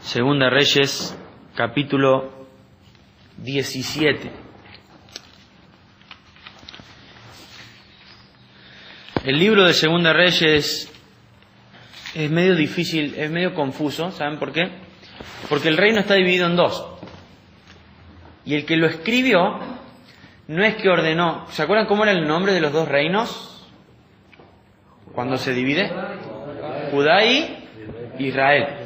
Segunda Reyes, capítulo 17. El libro de Segunda Reyes es medio difícil, es medio confuso. ¿Saben por qué? Porque el reino está dividido en dos. Y el que lo escribió no es que ordenó. ¿Se acuerdan cómo era el nombre de los dos reinos cuando se divide? Judá y Israel.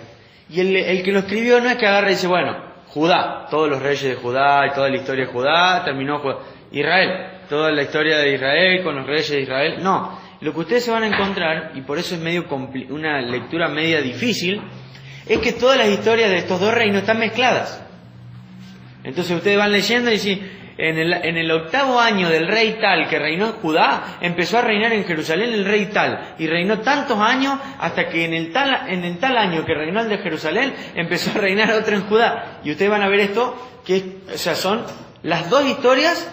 Y el que lo escribió no es que agarre y dice, bueno, Judá, todos los reyes de Judá y toda la historia de Judá, terminó Judá. Israel, toda la historia de Israel con los reyes de Israel. No, lo que ustedes se van a encontrar, y por eso es medio una lectura media difícil, es que todas las historias de estos dos reinos están mezcladas. Entonces ustedes van leyendo y dicen, en el 8º año del rey tal que reinó en Judá, empezó a reinar en Jerusalén el rey tal, y reinó tantos años hasta que en el tal año que reinó el de Jerusalén, empezó a reinar otro en Judá. Y ustedes van a ver esto, que son las dos historias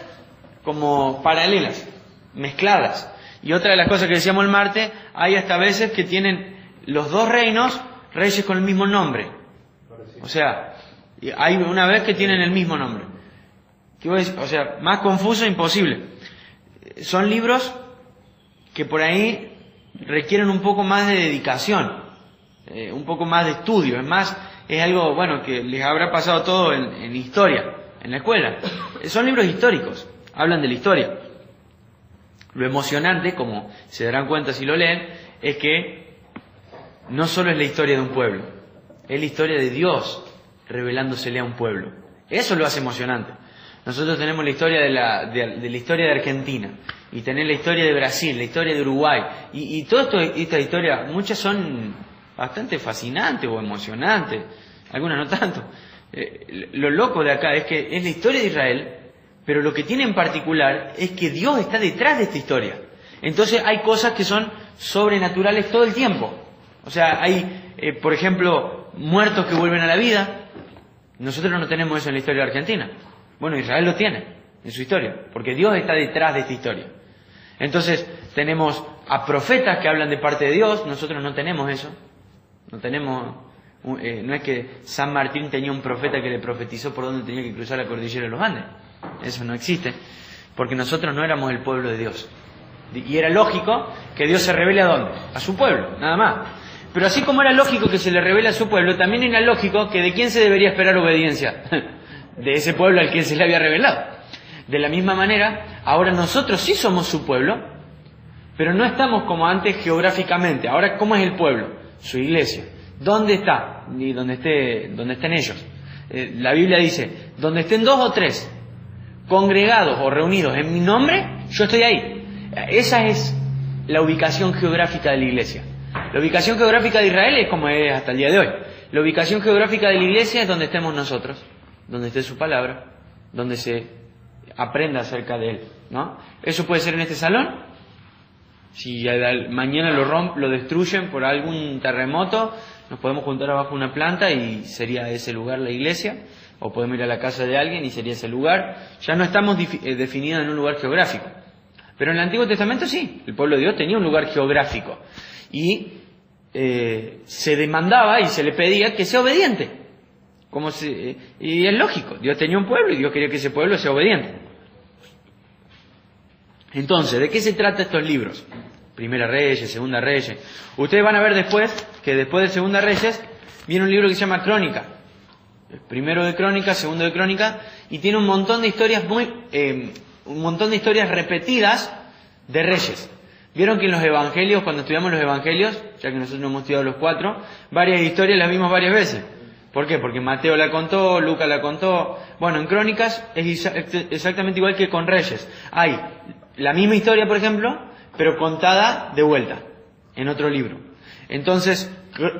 como paralelas, mezcladas. Y otra de las cosas que decíamos el martes, hay hasta veces que tienen los dos reinos reyes con el mismo nombre. O sea, hay una vez que tienen el mismo nombre. O sea, más confuso imposible. Son libros que por ahí requieren un poco más de dedicación, un poco más de estudio. Es más, es algo, bueno, que les habrá pasado todo en historia, en la escuela. Son libros históricos, hablan de la historia. Lo emocionante, como se darán cuenta si lo leen, es que no solo es la historia de un pueblo, es la historia de Dios revelándosele a un pueblo. Eso lo hace emocionante. Nosotros tenemos la historia de la historia de Argentina, y tenemos la historia de Brasil, la historia de Uruguay, y todas estas historias, muchas son bastante fascinantes o emocionantes, algunas no tanto. Lo loco de acá es que es la historia de Israel, pero lo que tiene en particular es que Dios está detrás de esta historia. Entonces hay cosas que son sobrenaturales todo el tiempo. O sea, hay, por ejemplo, muertos que vuelven a la vida. Nosotros no tenemos eso en la historia de Argentina. Bueno, Israel lo tiene en su historia, porque Dios está detrás de esta historia. Entonces, tenemos a profetas que hablan de parte de Dios. Nosotros no tenemos eso. No tenemos, no es que San Martín tenía un profeta que le profetizó por dónde tenía que cruzar la cordillera de los Andes. Eso no existe, porque nosotros no éramos el pueblo de Dios. Y era lógico que Dios se revele ¿a dónde? A su pueblo, nada más. Pero así como era lógico que se le revele a su pueblo, también era lógico que de quién se debería esperar obediencia. De ese pueblo al que se le había revelado. De la misma manera, ahora nosotros sí somos su pueblo, pero no estamos como antes geográficamente. Ahora, ¿cómo es el pueblo? Su iglesia. ¿Dónde está? Y donde estén ellos. La Biblia dice, donde estén 2 o 3 congregados o reunidos en mi nombre, yo estoy ahí. Esa es la ubicación geográfica de la iglesia. La ubicación geográfica de Israel es como es hasta el día de hoy. La ubicación geográfica de la iglesia es donde estemos nosotros, donde esté su palabra, donde se aprenda acerca de él, ¿no? Eso puede ser en este salón. Si mañana lo destruyen por algún terremoto, nos podemos juntar abajo de una planta y sería ese lugar la iglesia, o podemos ir a la casa de alguien y sería ese lugar. Ya no estamos definidos en un lugar geográfico. Pero en el Antiguo Testamento sí, el pueblo de Dios tenía un lugar geográfico y se demandaba y se le pedía que sea obediente. Y es lógico, Dios tenía un pueblo y Dios quería que ese pueblo sea obediente. Entonces, ¿de qué se trata estos libros? Primera Reyes, Segunda Reyes. Ustedes van a ver después, que después de Segunda Reyes, viene un libro que se llama Crónica. Primero de Crónica, segundo de Crónica, y tiene un montón de historias repetidas de reyes. Vieron que en los evangelios, cuando estudiamos los evangelios, ya que nosotros hemos estudiado los 4, varias historias las vimos varias veces. ¿Por qué? Porque Mateo la contó, Lucas la contó. Bueno, en Crónicas es exactamente igual que con Reyes. Hay la misma historia, por ejemplo, pero contada de vuelta, en otro libro. Entonces,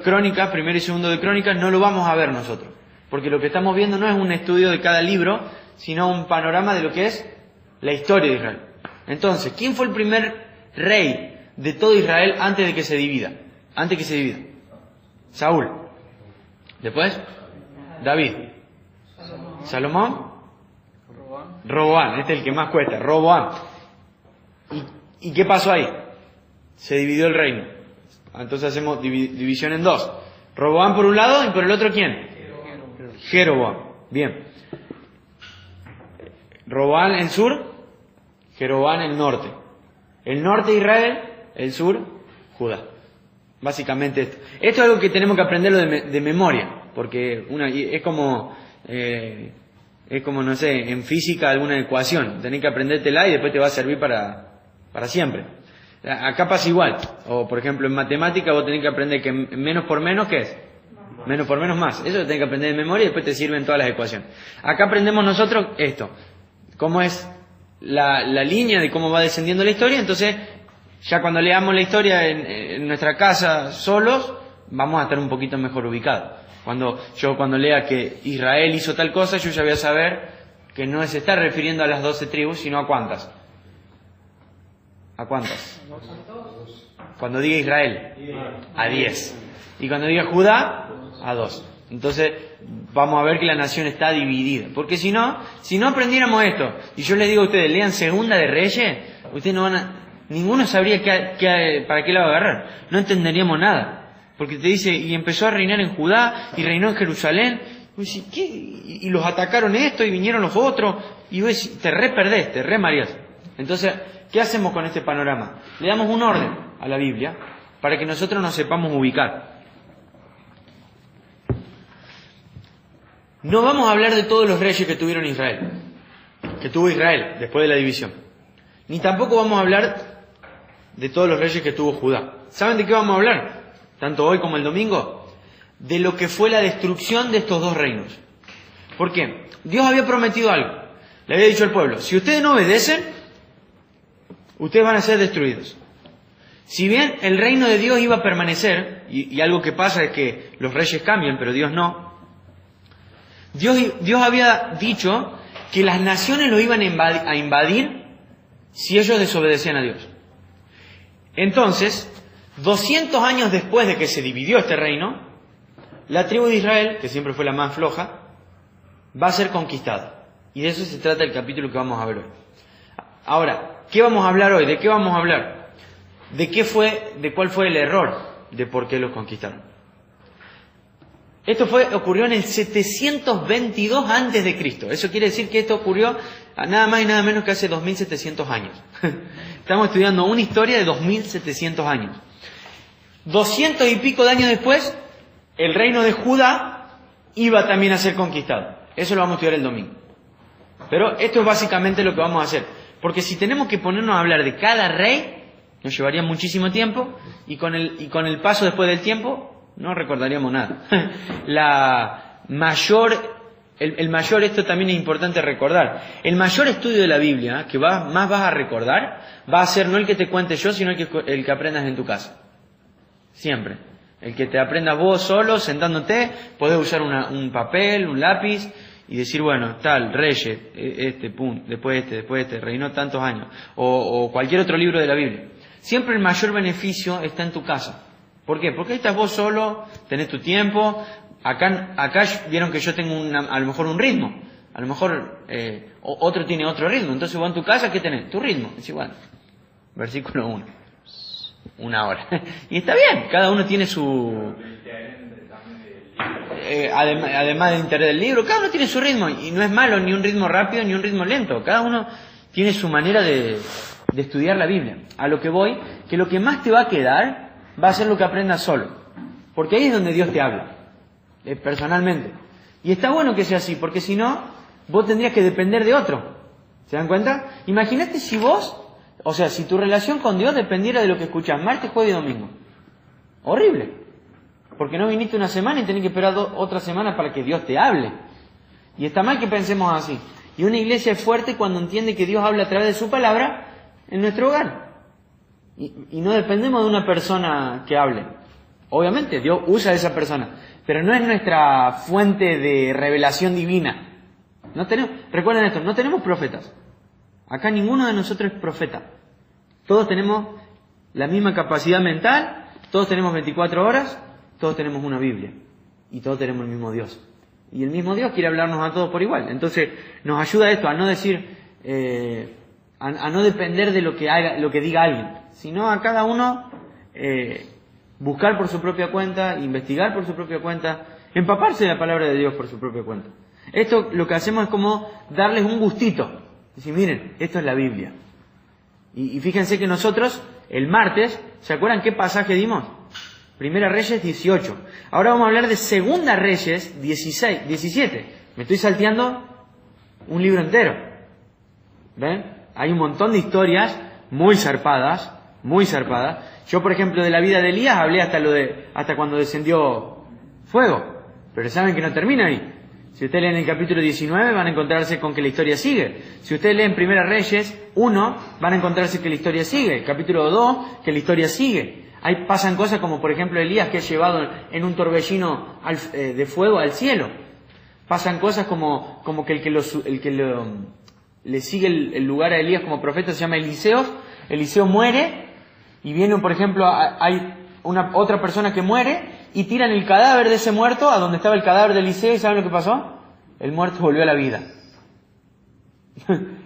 Crónicas, primero y segundo de Crónicas, no lo vamos a ver nosotros. Porque lo que estamos viendo no es un estudio de cada libro, sino un panorama de lo que es la historia de Israel. Entonces, ¿quién fue el primer rey de todo Israel antes de que se divida? Saúl. Después, David. Salomón. Roboam. Este es el que más cuesta. Roboam. ¿Y qué pasó ahí? Se dividió el reino. Entonces hacemos división en 2. Roboam por un lado y por el otro ¿quién? Jeroboam. Bien. Roboam el sur, Jeroboam el norte. El norte de Israel, el sur, Judá. Básicamente esto. Esto es algo que tenemos que aprenderlo de memoria, porque es como, no sé, en física alguna ecuación. Tenés que aprendértela y después te va a servir para siempre. Acá pasa igual. O, por ejemplo, en matemática vos tenés que aprender que menos por menos, ¿qué es? Menos por menos más. Eso lo tenés que aprender de memoria y después te sirven todas las ecuaciones. Acá aprendemos nosotros esto. Cómo es la línea de cómo va descendiendo la historia. Entonces, ya cuando leamos la historia en nuestra casa solos, vamos a estar un poquito mejor ubicados. Cuando lea que Israel hizo tal cosa, yo ya voy a saber que no se está refiriendo a las 12 tribus, sino a ¿cuántas? ¿A cuántas? Cuando diga Israel, a 10. Y cuando diga Judá, a 2. Entonces, vamos a ver que la nación está dividida. Porque si no aprendiéramos esto, y yo les digo a ustedes, lean Segunda de Reyes, ustedes no van a... Ninguno sabría para qué lado agarrar. No entenderíamos nada. Porque te dice, y empezó a reinar en Judá, y reinó en Jerusalén. Y vos decís, ¿qué? Y los atacaron estos, y vinieron los otros. Y vos decís, te re perdés, te re mareás. Entonces, ¿qué hacemos con este panorama? Le damos un orden a la Biblia, para que nosotros nos sepamos ubicar. No vamos a hablar de todos los reyes que tuvieron Israel, que tuvo Israel después de la división. Ni tampoco vamos a hablar de todos los reyes que tuvo Judá. ¿Saben de qué vamos a hablar? Tanto hoy como el domingo. De lo que fue la destrucción de estos dos reinos. ¿Por qué? Dios había prometido algo. Le había dicho al pueblo, si ustedes no obedecen, ustedes van a ser destruidos. Si bien el reino de Dios iba a permanecer, y algo que pasa es que los reyes cambian, pero Dios no. Dios había dicho que las naciones lo iban a invadir si ellos desobedecían a Dios. Entonces, 200 años después de que se dividió este reino, la tribu de Israel, que siempre fue la más floja, va a ser conquistada. Y de eso se trata el capítulo que vamos a ver hoy. Ahora, ¿qué vamos a hablar hoy? ¿De qué vamos a hablar? ¿De cuál fue el error de por qué los conquistaron? Esto ocurrió en el 722 antes de Cristo. Eso quiere decir que esto ocurrió nada más y nada menos que hace 2700 años. Estamos estudiando una historia de 2700 años. 200 y pico de años después, el reino de Judá iba también a ser conquistado. Eso lo vamos a estudiar el domingo. Pero esto es básicamente lo que vamos a hacer. Porque si tenemos que ponernos a hablar de cada rey, nos llevaría muchísimo tiempo, y con el paso después del tiempo, no recordaríamos nada. El mayor, esto también es importante recordar, el mayor estudio de la Biblia, que más vas a recordar, va a ser no el que te cuente yo, sino el que aprendas en tu casa. Siempre. El que te aprendas vos solo, sentándote, podés usar un papel, un lápiz, y decir, bueno, tal, Reyes, después reinó tantos años, o cualquier otro libro de la Biblia. Siempre el mayor beneficio está en tu casa. ¿Por qué? Porque ahí estás vos solo, tenés tu tiempo. Acá vieron que yo tengo a lo mejor un ritmo. A lo mejor otro tiene otro ritmo. Entonces vos en tu casa, ¿qué tenés? Tu ritmo. Es igual. Versículo 1. 1 hora. Y está bien, cada uno tiene su... además del interés del libro, cada uno tiene su ritmo. Y no es malo ni un ritmo rápido ni un ritmo lento. Cada uno tiene su manera de estudiar la Biblia. A lo que voy, que lo que más te va a quedar va a ser lo que aprendas solo. Porque ahí es donde Dios te habla, personalmente. Y está bueno que sea así, porque si no, vos tendrías que depender de otro. ¿Se dan cuenta? Imagínate si si tu relación con Dios dependiera de lo que escuchás martes, jueves y domingo. Horrible. Porque no viniste una semana y tenés que esperar otra semana para que Dios te hable. Y está mal que pensemos así. Y una iglesia es fuerte cuando entiende que Dios habla a través de su palabra en nuestro hogar. Y no dependemos de una persona que hable. Obviamente, Dios usa a esa persona, pero no es nuestra fuente de revelación divina. Recuerden esto, no tenemos profetas. Acá ninguno de nosotros es profeta. Todos tenemos la misma capacidad mental, todos tenemos 24 horas, todos tenemos una Biblia. Y todos tenemos el mismo Dios. Y el mismo Dios quiere hablarnos a todos por igual. Entonces, nos ayuda esto a no decir... a no depender de lo que diga alguien, sino a cada uno buscar por su propia cuenta, investigar por su propia cuenta, empaparse de la palabra de Dios por su propia cuenta. Esto lo que hacemos es como darles un gustito. Decir, miren, esto es la Biblia. Y fíjense que nosotros, el martes, ¿se acuerdan qué pasaje dimos? Primera Reyes 18. Ahora vamos a hablar de Segunda Reyes 17. Me estoy salteando un libro entero. ¿Ven? Hay un montón de historias muy zarpadas, muy zarpadas. Yo, por ejemplo, de la vida de Elías hablé hasta cuando descendió fuego. Pero saben que no termina ahí. Si ustedes leen el capítulo 19 van a encontrarse con que la historia sigue. Si ustedes leen Primera Reyes 1 van a encontrarse que la historia sigue. Capítulo 2 que la historia sigue. Ahí pasan cosas como por ejemplo Elías que es llevado en un torbellino de fuego al cielo. Pasan cosas como que le sigue el lugar a Elías como profeta se llama Eliseo. Eliseo muere y viene por ejemplo hay otra persona que muere y tiran el cadáver de ese muerto a donde estaba el cadáver de Eliseo y ¿saben lo que pasó? El muerto volvió a la vida.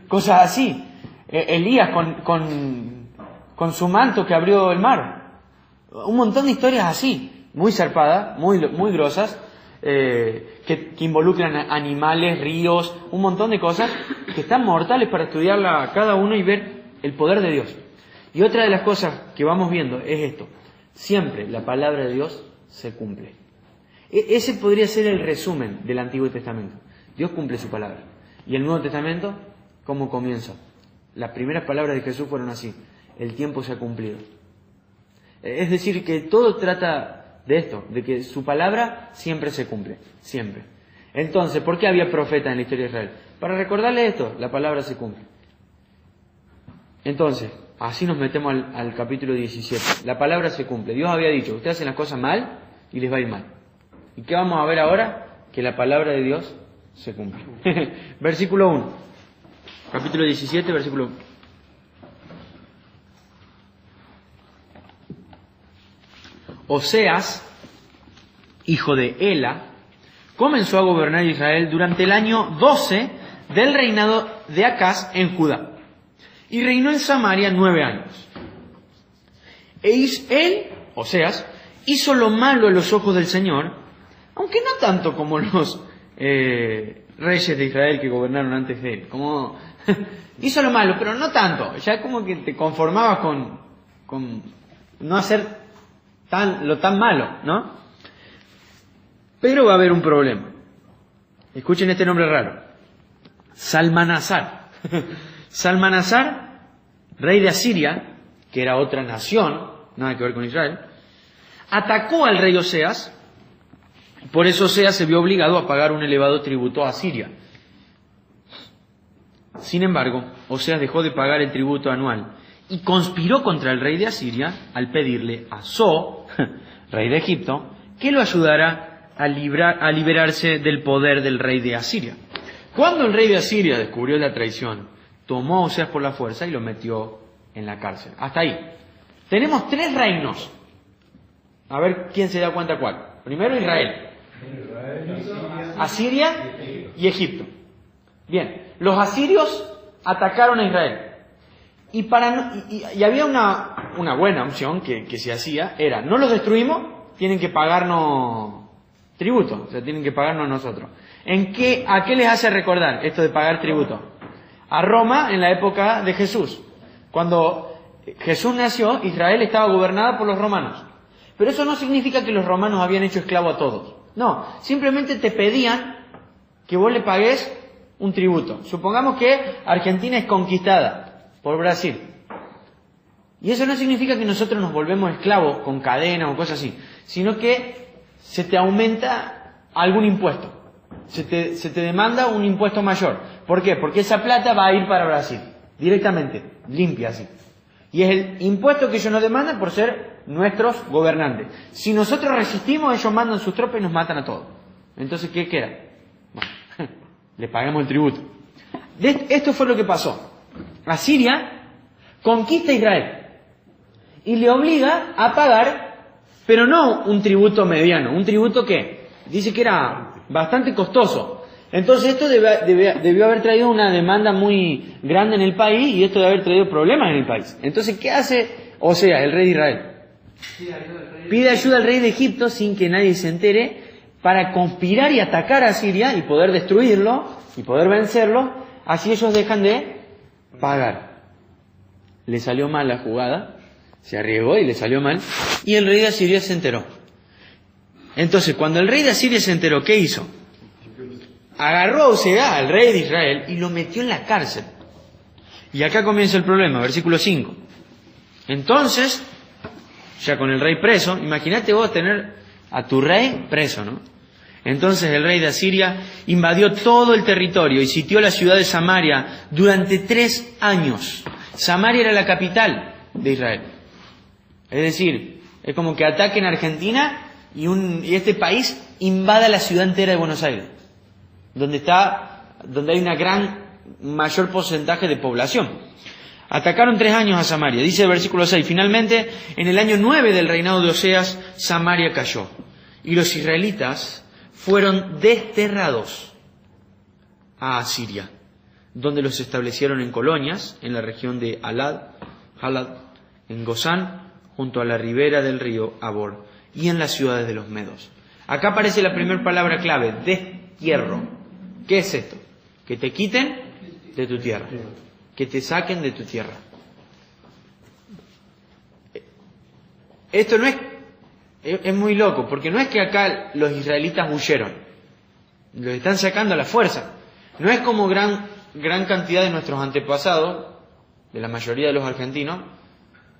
Cosas así. Elías con su manto que abrió el mar. Un montón de historias así, muy zarpadas, muy grosas, que involucran animales, ríos, un montón de cosas que están mortales para estudiarla cada uno y ver el poder de Dios. Y otra de las cosas que vamos viendo es esto. Siempre la palabra de Dios se cumple. Ese podría ser el resumen del Antiguo Testamento. Dios cumple su palabra. Y el Nuevo Testamento, ¿cómo comienza? Las primeras palabras de Jesús fueron así. El tiempo se ha cumplido. Es decir, que todo trata de esto, de que su palabra siempre se cumple. Siempre. Entonces, ¿por qué había profetas en la historia de Israel? Para recordarle esto, la palabra se cumple. Entonces, así nos metemos al capítulo 17. La palabra se cumple. Dios había dicho, ustedes hacen las cosas mal y les va a ir mal. ¿Y qué vamos a ver ahora? Que la palabra de Dios se cumple. Versículo 1. Capítulo 17, versículo 1. Oseas, hijo de Ela, comenzó a gobernar Israel durante el año 12 del reinado de Acaz en Judá. Y reinó en Samaria 9 años. Él, Oseas, hizo lo malo a los ojos del Señor, aunque no tanto como los reyes de Israel que gobernaron antes de él. Como hizo lo malo, pero no tanto. Ya como que te conformabas con no hacer lo tan malo, ¿no? Pero va a haber un problema. Escuchen este nombre raro. Salmanasar. Salmanasar, rey de Asiria, que era otra nación, nada que ver con Israel, atacó al rey Oseas, y por eso Oseas se vio obligado a pagar un elevado tributo a Asiria. Sin embargo, Oseas dejó de pagar el tributo anual y conspiró contra el rey de Asiria al pedirle a So, rey de Egipto, que lo ayudara a liberarse del poder del rey de Asiria. Cuando el rey de Asiria descubrió la traición, tomó a Oseas por la fuerza y lo metió en la cárcel. Hasta ahí. Tenemos 3 reinos. A ver quién se da cuenta cuál. Primero Israel. Asiria y Egipto. Bien, los asirios atacaron a Israel. Y había una buena opción que se hacía, era, no los destruimos, tienen que pagarnos tributo, o sea, tienen que pagarnos a nosotros. ¿A qué les hace recordar esto de pagar tributo? A Roma en la época de Jesús. Cuando Jesús nació, Israel estaba gobernada por los romanos. Pero eso no significa que los romanos habían hecho esclavo a todos. No, simplemente te pedían que vos le pagues un tributo. Supongamos que Argentina es conquistada por Brasil. Y eso no significa que nosotros nos volvemos esclavos con cadenas o cosas así, sino que se te aumenta algún impuesto. Se te demanda un impuesto mayor. ¿Por qué? Porque esa plata va a ir para Brasil, directamente, limpia así. Y es el impuesto que ellos nos demandan por ser nuestros gobernantes. Si nosotros resistimos, ellos mandan sus tropas y nos matan a todos. Entonces, ¿qué queda? Bueno, le pagamos el tributo. Esto fue lo que pasó. Asiria conquista a Israel y le obliga a pagar, pero no un tributo mediano, un tributo que dice que era bastante costoso. Entonces esto debió haber traído una demanda muy grande en el país y esto debe haber traído problemas en el país. Entonces, ¿qué hace Oseas, el rey de Israel? Pide ayuda al rey de Egipto sin que nadie se entere para conspirar y atacar a Siria y poder destruirlo y poder vencerlo. Así ellos dejan de pagar. Le salió mal la jugada, se arriesgó y le salió mal. Y el rey de Asiria se enteró. Entonces, cuando el rey de Asiria se enteró, ¿qué hizo? Agarró a Osea, al rey de Israel, y lo metió en la cárcel. Y acá comienza el problema, versículo 5. Entonces, ya con el rey preso, imagínate vos tener a tu rey preso, ¿no? Entonces el rey de Asiria invadió todo el territorio y sitió la ciudad de Samaria durante 3 años. Samaria era la capital de Israel. Es decir, es como que ataquen a Argentina y este país invada la ciudad entera de Buenos Aires, donde hay mayor porcentaje de población. Atacaron 3 años a Samaria. Dice el versículo 6, finalmente, en el año 9 del reinado de Oseas, Samaria cayó. Y los israelitas fueron desterrados a Asiria, donde los establecieron en colonias, en la región de Halad, en Gozán, junto a la ribera del río Abor, y en las ciudades de los medos. Acá aparece la primera palabra clave, destierro. ¿Qué es esto? Que te quiten de tu tierra, que te saquen de tu tierra. Esto no es muy loco, porque no es que acá los israelitas huyeron, los están sacando a la fuerza. No es como gran cantidad de nuestros antepasados, de la mayoría de los argentinos,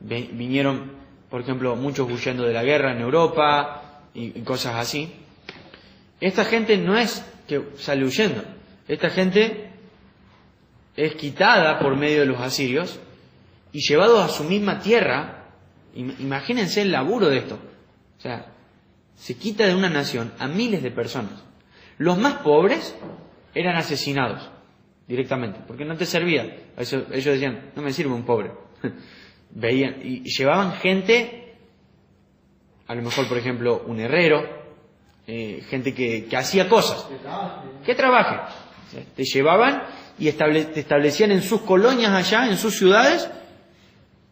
vinieron, por ejemplo, muchos huyendo de la guerra en Europa y cosas así. Esta gente no es que sale huyendo, esta gente es quitada por medio de los asirios y llevados a su misma tierra. Imagínense el laburo de esto. O sea, se quita de una nación a miles de personas. Los más pobres eran asesinados directamente, porque no te servía. Ellos decían, no me sirve un pobre. Veían y llevaban gente, a lo mejor, por ejemplo, un herrero, gente que hacía cosas, que trabaje. O sea, te llevaban y te establecían en sus colonias allá, en sus ciudades,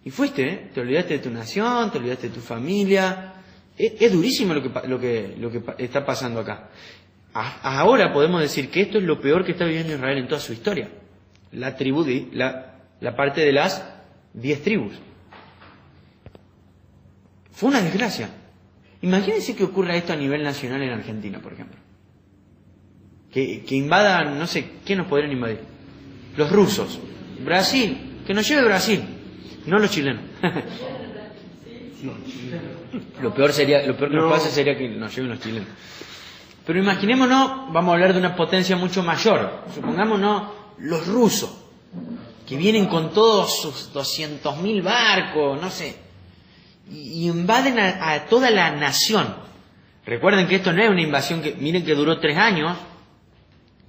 y fuiste, te olvidaste de tu nación, te olvidaste de tu familia. Es durísimo lo que está pasando acá. Ahora podemos decir que esto es lo peor que está viviendo Israel en toda su historia. La tribu, la parte de las 10 tribus. Fue una desgracia. Imagínense que ocurra esto a nivel nacional en Argentina, por ejemplo. Que invadan, no sé, ¿qué nos podrían invadir? Los rusos. Brasil, que nos lleve Brasil, no los chilenos. Lo peor que nos pase sería que nos lleven los chilenos. Pero imaginémonos, vamos a hablar de una potencia mucho mayor. Supongámonos los rusos, que vienen con todos sus 200.000 barcos, no sé, y invaden a toda la nación. Recuerden que esto no es una invasión miren que duró 3 años,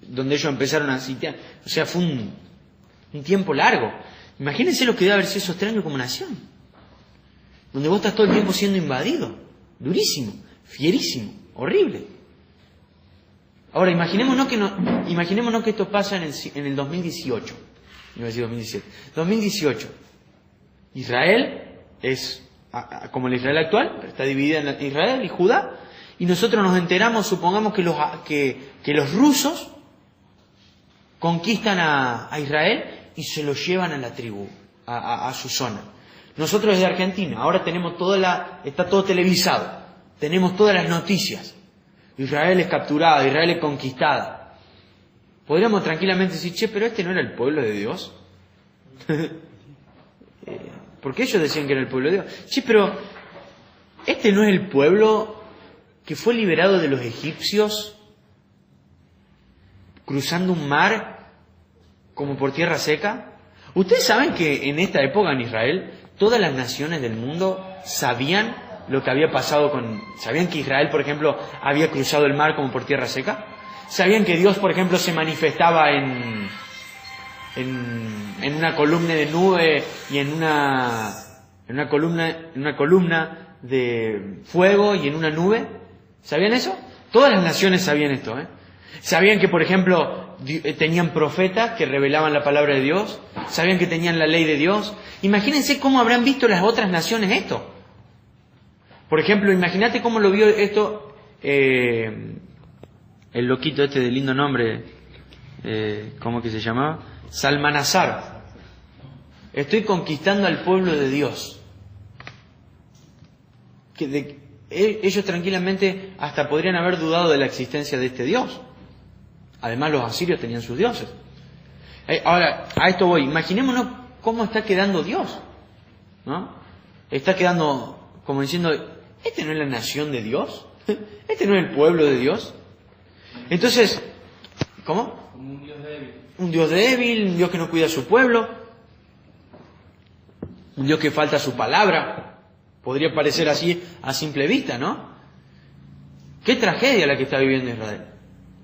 donde ellos empezaron a sitiar. O sea, fue un tiempo largo. Imagínense lo que debe haber sido esos 3 años como nación, donde vos estás todo el tiempo siendo invadido. Durísimo, fierísimo, horrible. Ahora, imaginémonos que esto pasa en el 2018. Iba a decir 2017. 2018. Israel es como el Israel actual, pero está dividida en Israel y Judá. Y nosotros nos enteramos, supongamos que los rusos conquistan a Israel y se lo llevan a la tribu, a su zona. Nosotros desde Argentina, ahora tenemos está todo televisado, tenemos todas las noticias. Israel es capturada, Israel es conquistada. Podríamos tranquilamente decir, che, pero este no era el pueblo de Dios. Porque ellos decían que era el pueblo de Dios. Che, pero este no es el pueblo que fue liberado de los egipcios cruzando un mar como por tierra seca. Ustedes saben que en esta época en Israel todas las naciones del mundo sabían lo que había pasado ¿sabían que Israel, por ejemplo, había cruzado el mar como por tierra seca? ¿Sabían que Dios, por ejemplo, se manifestaba en una columna de nube y en una columna de fuego y en una nube? ¿Sabían eso? Todas las naciones sabían esto, ¿eh? ¿Sabían que, por ejemplo, tenían profetas que revelaban la palabra de Dios? ¿Sabían que tenían la ley de Dios? Imagínense cómo habrán visto las otras naciones esto. Por ejemplo, imagínate cómo lo vio esto el loquito este de lindo nombre, ¿cómo que se llamaba? Salmanasar. Estoy conquistando al pueblo de Dios. Ellos tranquilamente hasta podrían haber dudado de la existencia de este Dios. Además, los asirios tenían sus dioses. Ahora, a esto voy. Imaginémonos cómo está quedando Dios, ¿no? Está quedando como diciendo, ¿este no es la nación de Dios? ¿Este no es el pueblo de Dios? Entonces, ¿cómo? Un Dios débil. Un Dios débil, un Dios que no cuida a su pueblo, un Dios que falta a su palabra. Podría parecer así a simple vista, ¿no? Qué tragedia la que está viviendo Israel.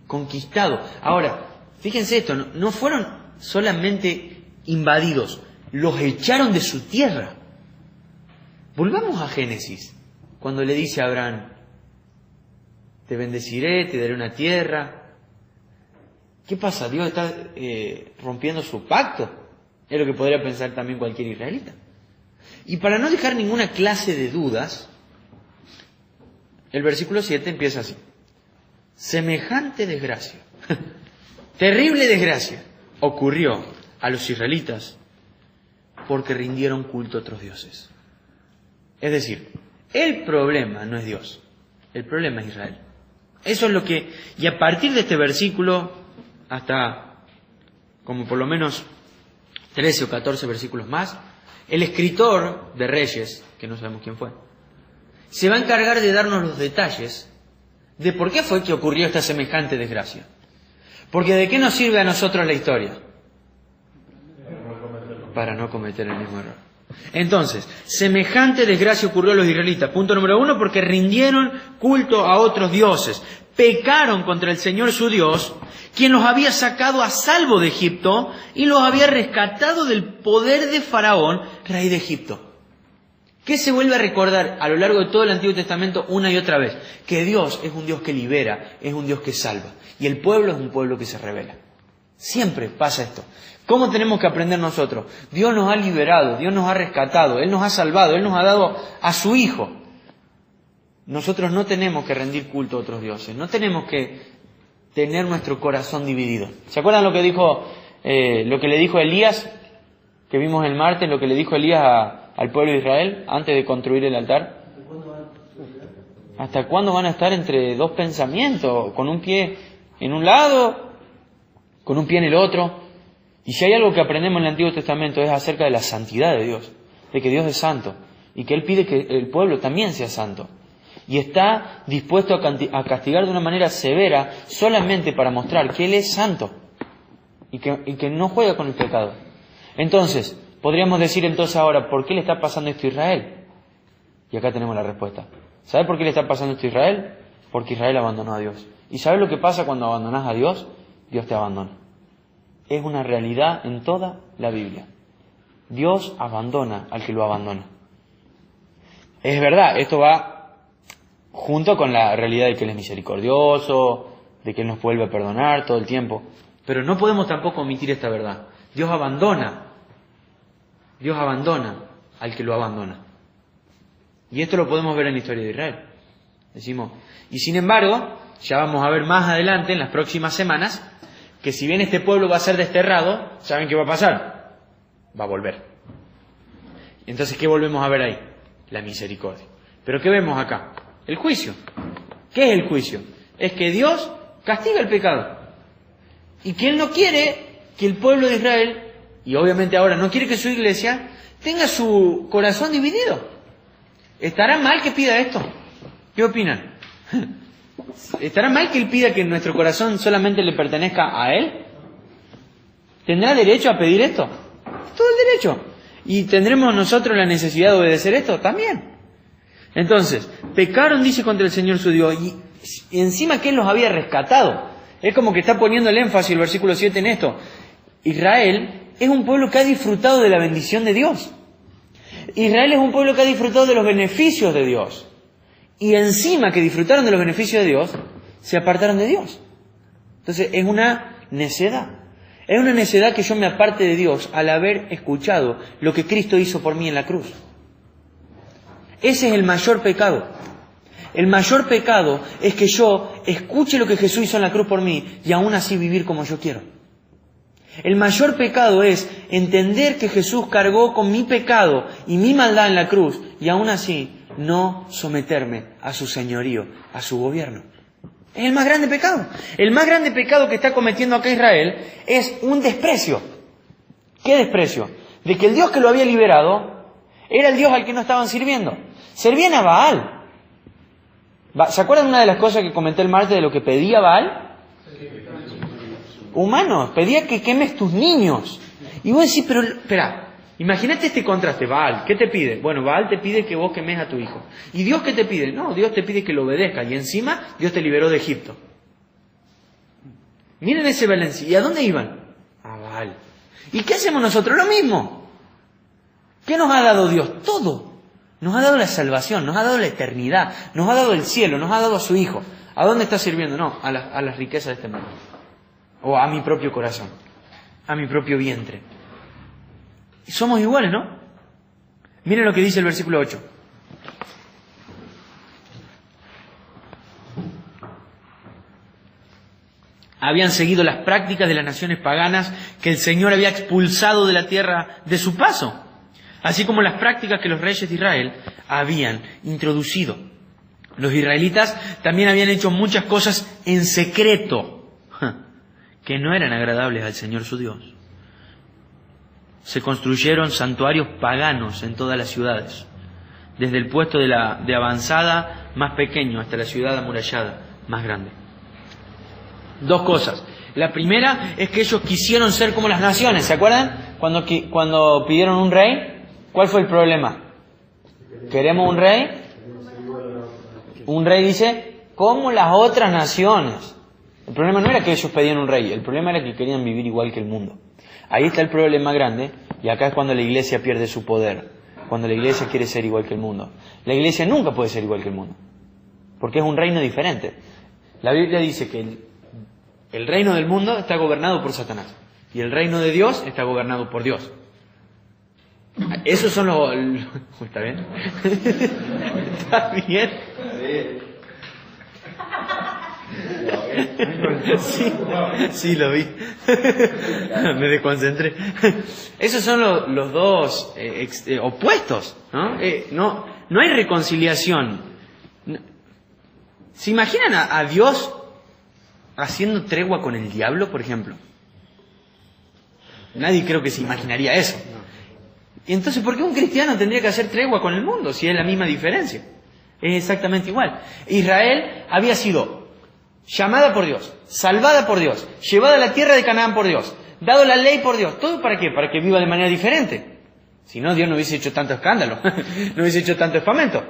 Conquistado. Ahora, fíjense esto, no fueron solamente invadidos, los echaron de su tierra. Volvamos a Génesis, cuando le dice a Abraham, te bendeciré, te daré una tierra. ¿Qué pasa? Dios está rompiendo su pacto. Es lo que podría pensar también cualquier israelita. Y para no dejar ninguna clase de dudas, el versículo 7 empieza así. Semejante desgracia, terrible desgracia, ocurrió a los israelitas porque rindieron culto a otros dioses. Es decir, el problema no es Dios, el problema es Israel. Eso es lo que, y a partir de este versículo, hasta como por lo menos 13 o 14 versículos más, el escritor de Reyes, que no sabemos quién fue, se va a encargar de darnos los detalles de por qué fue que ocurrió esta semejante desgracia. Porque ¿de qué nos sirve a nosotros la historia? Para no cometer el mismo error. Entonces, semejante desgracia ocurrió a los israelitas. Punto número 1, porque rindieron culto a otros dioses. Pecaron contra el Señor su Dios, quien los había sacado a salvo de Egipto y los había rescatado del poder de Faraón, rey de Egipto. ¿Qué se vuelve a recordar a lo largo de todo el Antiguo Testamento una y otra vez? Que Dios es un Dios que libera, es un Dios que salva. Y el pueblo es un pueblo que se rebela. Siempre pasa esto. ¿Cómo tenemos que aprender nosotros? Dios nos ha liberado, Dios nos ha rescatado, Él nos ha salvado, Él nos ha dado a su Hijo. Nosotros no tenemos que rendir culto a otros dioses, no tenemos que tener nuestro corazón dividido. ¿Se acuerdan lo que dijo, lo que le dijo Elías, que vimos el martes, lo que le dijo Elías al pueblo de Israel antes de construir el altar? ¿Hasta cuándo van a estar entre dos pensamientos? Con un pie en un lado, con un pie en el otro. Y si hay algo que aprendemos en el Antiguo Testamento es acerca de la santidad de Dios, de que Dios es santo y que Él pide que el pueblo también sea santo. Y está dispuesto a castigar de una manera severa solamente para mostrar que Él es santo y que no juega con el pecado. Entonces, podríamos decir entonces ahora, ¿por qué le está pasando esto a Israel? Y acá tenemos la respuesta. ¿Sabe por qué le está pasando esto a Israel? Porque Israel abandonó a Dios. ¿Y sabe lo que pasa cuando abandonas a Dios? Dios te abandona. Es una realidad en toda la Biblia. Dios abandona al que lo abandona. Es verdad, esto va junto con la realidad de que Él es misericordioso, de que Él nos vuelve a perdonar todo el tiempo. Pero no podemos tampoco omitir esta verdad. Dios abandona al que lo abandona. Y esto lo podemos ver en la historia de Israel. Decimos, y sin embargo, ya vamos a ver más adelante, en las próximas semanas, que si bien este pueblo va a ser desterrado, ¿saben qué va a pasar? Va a volver. Entonces, ¿qué volvemos a ver ahí? La misericordia. ¿Pero qué vemos acá? El juicio. ¿Qué es el juicio? Es que Dios castiga el pecado. Y que Él no quiere que el pueblo de Israel, y obviamente ahora no quiere que su iglesia, tenga su corazón dividido. ¿Estará mal que pida esto? ¿Qué opinan? ¿Estará mal que Él pida que nuestro corazón solamente le pertenezca a Él? ¿Tendrá derecho a pedir esto? Todo el derecho. ¿Y tendremos nosotros la necesidad de obedecer esto? También. Entonces, pecaron, dice, contra el Señor su Dios, y encima que Él los había rescatado. Es como que está poniendo el énfasis el versículo 7 en esto. Israel es un pueblo que ha disfrutado de la bendición de Dios. Israel es un pueblo que ha disfrutado de los beneficios de Dios. Y encima que disfrutaron de los beneficios de Dios, se apartaron de Dios. Entonces es una necedad. Es una necedad que yo me aparte de Dios al haber escuchado lo que Cristo hizo por mí en la cruz. Ese es el mayor pecado. El mayor pecado es que yo escuche lo que Jesús hizo en la cruz por mí y aún así vivir como yo quiero. El mayor pecado es entender que Jesús cargó con mi pecado y mi maldad en la cruz y aún así no someterme a su señorío, a su gobierno. Es el más grande pecado. El más grande pecado que está cometiendo acá Israel es un desprecio. ¿Qué desprecio? De que el Dios que lo había liberado era el Dios al que no estaban sirviendo. Servían a Baal. ¿Se acuerdan una de las cosas que comenté el martes de lo que pedía Baal? Humanos, pedía que quemes tus niños. Y vos decís, pero espera, imagínate este contraste. Baal, ¿qué te pide? Bueno, Baal te pide que vos quemes a tu hijo. ¿Y Dios qué te pide? No, Dios te pide que lo obedezcas. Y encima Dios te liberó de Egipto. Miren ese balance. ¿Y a dónde iban? A Baal. ¿Y qué hacemos nosotros? Lo mismo. ¿Qué nos ha dado Dios? Todo. Nos ha dado la salvación, nos ha dado la eternidad, nos ha dado el cielo, nos ha dado a su Hijo. ¿A dónde está sirviendo? No, a las riquezas de este mundo. O a mi propio corazón, a mi propio vientre. Y somos iguales, ¿no? Miren lo que dice el versículo 8. Habían seguido las prácticas de las naciones paganas que el Señor había expulsado de la tierra de su paso, así como las prácticas que los reyes de Israel habían introducido. Los israelitas también habían hecho muchas cosas en secreto que no eran agradables al Señor su Dios. Se construyeron santuarios paganos en todas las ciudades, desde el puesto de avanzada más pequeño hasta la ciudad amurallada más grande. Dos cosas. La primera es que ellos quisieron ser como las naciones. ¿Se acuerdan? Cuando pidieron un rey, ¿cuál fue el problema? ¿Queremos un rey? Un rey dice, como las otras naciones. El problema no era que ellos pedían un rey, el problema era que querían vivir igual que el mundo. Ahí está el problema grande, y acá es cuando la iglesia pierde su poder, cuando la iglesia quiere ser igual que el mundo. La iglesia nunca puede ser igual que el mundo, porque es un reino diferente. La Biblia dice que el reino del mundo está gobernado por Satanás, y el reino de Dios está gobernado por Dios. Esos son los... ¿Está bien? ¿Está bien? Sí, lo vi. Me desconcentré. Esos son los dos opuestos, ¿no? No hay reconciliación. ¿Se imaginan a Dios haciendo tregua con el diablo, por ejemplo? Nadie creo que se imaginaría eso. Y entonces, ¿por qué un cristiano tendría que hacer tregua con el mundo si es la misma diferencia? Es exactamente igual. Israel había sido llamada por Dios, salvada por Dios, llevada a la tierra de Canaán por Dios, dado la ley por Dios. ¿Todo para qué? Para que viva de manera diferente. Si no, Dios no hubiese hecho tanto escándalo, no hubiese hecho tanto espamento.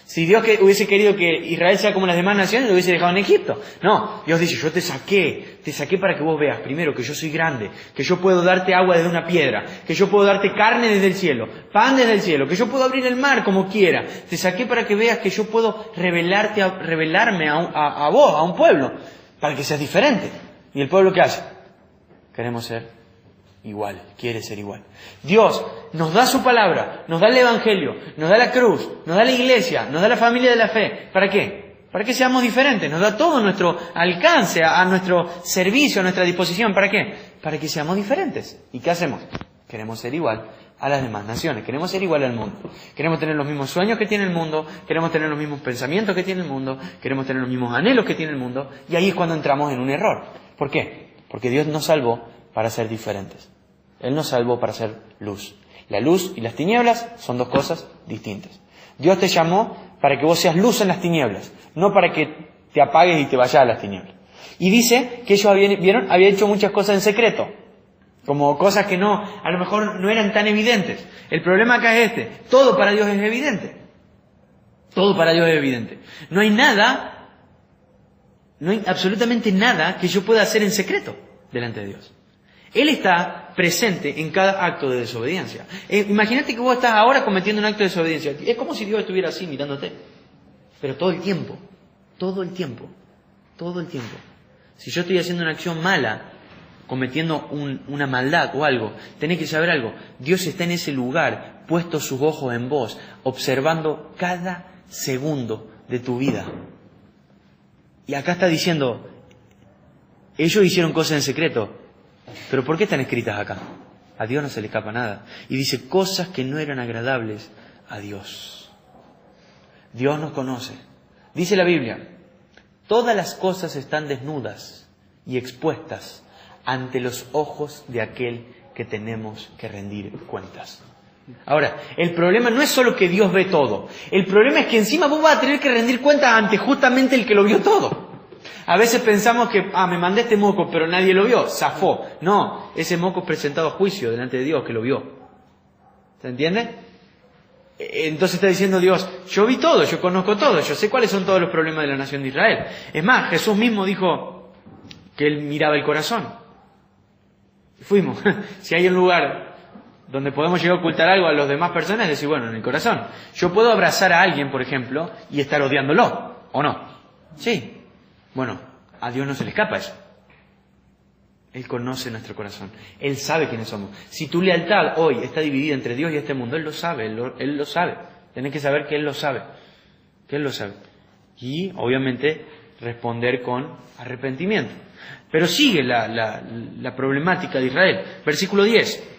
Si Dios hubiese querido que Israel sea como las demás naciones, lo hubiese dejado en Egipto. No, Dios dice, yo te saqué para que vos veas, primero, que yo soy grande, que yo puedo darte agua desde una piedra, que yo puedo darte carne desde el cielo, pan desde el cielo, que yo puedo abrir el mar como quiera. Te saqué para que veas que yo puedo revelarme a vos, a un pueblo, para que seas diferente. ¿Y el pueblo qué hace? Queremos ser igual, quiere ser igual. Dios nos da su palabra, nos da el evangelio, nos da la cruz, nos da la iglesia, nos da la familia de la fe. ¿Para qué? Para que seamos diferentes. Nos da todo nuestro alcance, a nuestro servicio, a nuestra disposición. ¿Para qué? Para que seamos diferentes. ¿Y qué hacemos? Queremos ser igual a las demás naciones. Queremos ser igual al mundo. Queremos tener los mismos sueños que tiene el mundo. Queremos tener los mismos pensamientos que tiene el mundo. Queremos tener los mismos anhelos que tiene el mundo. Y ahí es cuando entramos en un error. ¿Por qué? Porque Dios nos salvó para ser diferentes. Él nos salvó para ser luz. La luz y las tinieblas son dos cosas distintas. Dios te llamó para que vos seas luz en las tinieblas, no para que te apagues y te vayas a las tinieblas. Y dice que ellos habían hecho muchas cosas en secreto, como cosas que a lo mejor no eran tan evidentes. El problema acá es este: todo para Dios es evidente. Todo para Dios es evidente. No hay absolutamente nada que yo pueda hacer en secreto delante de Dios. Él está presente en cada acto de desobediencia. Imagínate que vos estás ahora cometiendo un acto de desobediencia. Es como si Dios estuviera así mirándote. Pero todo el tiempo. Todo el tiempo. Todo el tiempo. Si yo estoy haciendo una acción mala, cometiendo una maldad o algo, tenés que saber algo. Dios está en ese lugar, puesto sus ojos en vos, observando cada segundo de tu vida. Y acá está diciendo, ellos hicieron cosas en secreto, pero ¿por qué están escritas acá? A Dios no se le escapa nada. Y dice, cosas que no eran agradables a Dios. Dios nos conoce. Dice la Biblia, todas las cosas están desnudas y expuestas ante los ojos de aquel que tenemos que rendir cuentas. Ahora, el problema no es solo que Dios ve todo. El problema es que encima vos vas a tener que rendir cuentas ante justamente el que lo vio todo. A veces pensamos que, me mandé este moco, pero nadie lo vio, zafó. No, ese moco es presentado a juicio delante de Dios que lo vio. ¿Se entiende? Entonces está diciendo Dios, yo vi todo, yo conozco todo, yo sé cuáles son todos los problemas de la nación de Israel. Es más, Jesús mismo dijo que Él miraba el corazón. Fuimos. Si hay un lugar donde podemos llegar a ocultar algo a las demás personas, es decir, bueno, en el corazón. Yo puedo abrazar a alguien, por ejemplo, y estar odiándolo, ¿o no? Sí. Bueno, a Dios no se le escapa eso. Él conoce nuestro corazón. Él sabe quiénes somos. Si tu lealtad hoy está dividida entre Dios y este mundo, Él lo sabe, Él lo sabe. Tenés que saber que Él lo sabe. Que Él lo sabe. Y, obviamente, responder con arrepentimiento. Pero sigue la problemática de Israel. Versículo 10.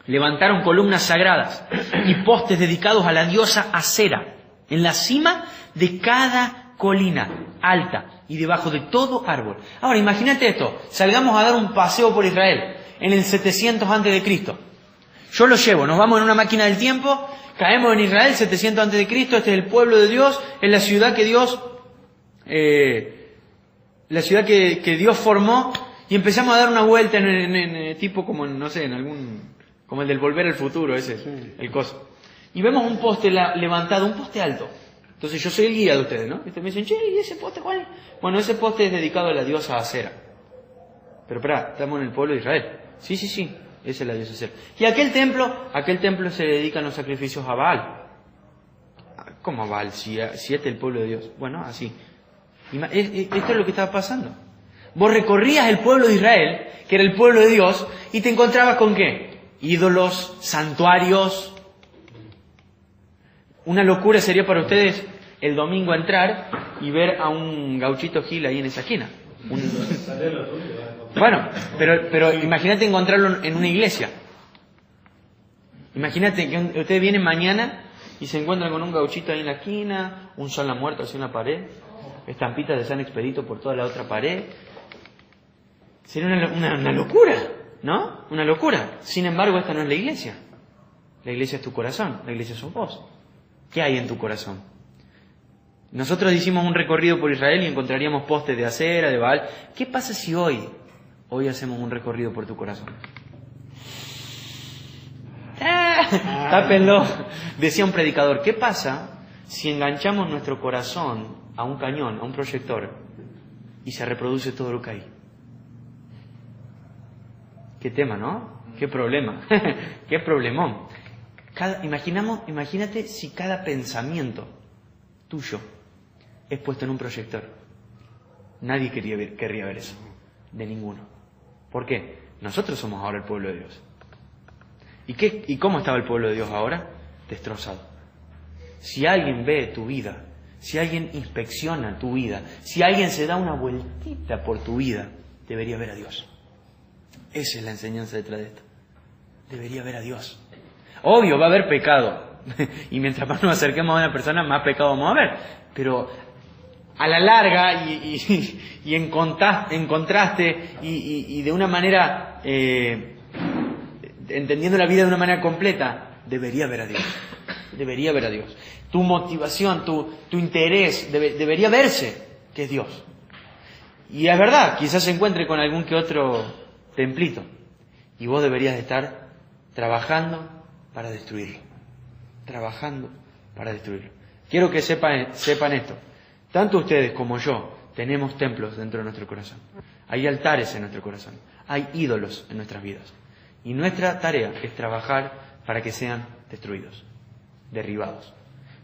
Levantaron columnas sagradas y postes dedicados a la diosa Acera en la cima de cada colina alta y debajo de todo árbol. Ahora, imagínate esto. Salgamos a dar un paseo por Israel en el 700 a.C. Yo lo llevo, nos vamos en una máquina del tiempo, caemos en Israel 700 a.C., este es el pueblo de Dios, es la ciudad que Dios Dios formó, y empezamos a dar una vuelta en tipo como, no sé, en algún, como el del Volver al Futuro, ese, sí, el coso. Y vemos un poste levantado, un poste alto. Entonces yo soy el guía de ustedes, ¿no? Y me dicen, che, ¿y ese poste cuál es? Bueno, ese poste es dedicado a la diosa Acera. Pero espera, estamos en el pueblo de Israel. Sí, esa es la diosa Acera. Y aquel templo se dedican los sacrificios a Baal. ¿Cómo a Baal? Si este es el pueblo de Dios. Bueno, así. Esto es lo que estaba pasando. Vos recorrías el pueblo de Israel, que era el pueblo de Dios, y te encontrabas con ¿qué? Ídolos, santuarios. Una locura sería para ustedes el domingo entrar y ver a un gauchito Gil ahí en esa esquina. Bueno, pero imagínate encontrarlo en una iglesia. Imagínate que ustedes vienen mañana y se encuentran con un gauchito ahí en la esquina, un sol la muerto así en la pared, estampitas de San Expedito por toda la otra pared. Sería una locura, ¿no? Una locura. Sin embargo, esta no es la iglesia. La iglesia es tu corazón, la iglesia sos vos. ¿Qué hay en tu corazón? Nosotros hicimos un recorrido por Israel y encontraríamos postes de Acera, de Baal. ¿Qué pasa si hoy hacemos un recorrido por tu corazón? Tápenlo. Decía un predicador, ¿qué pasa si enganchamos nuestro corazón a un cañón, a un proyector, y se reproduce todo lo que hay? Qué tema, ¿no? Qué problema. Qué problemón. Imagínate si cada pensamiento tuyo es puesto en un proyector. Nadie querría ver eso. De ninguno. ¿Por qué? Nosotros somos ahora el pueblo de Dios. ¿Y cómo estaba el pueblo de Dios ahora? Destrozado. Si alguien ve tu vida, si alguien inspecciona tu vida, si alguien se da una vueltita por tu vida, debería ver a Dios. Esa es la enseñanza detrás de esto. Debería ver a Dios. Obvio, va a haber pecado. Y mientras más nos acerquemos a una persona, más pecado vamos a ver. Pero a la larga y en contraste y de una manera, entendiendo la vida de una manera completa, debería ver a Dios. Debería ver a Dios. Tu motivación, tu interés, debería verse que es Dios. Y es verdad, quizás se encuentre con algún que otro templito. Y vos deberías estar trabajando para destruirlo. Trabajando para destruirlo. Quiero que sepan esto. Tanto ustedes como yo tenemos templos dentro de nuestro corazón. Hay altares en nuestro corazón. Hay ídolos en nuestras vidas. Y nuestra tarea es trabajar para que sean destruidos, derribados.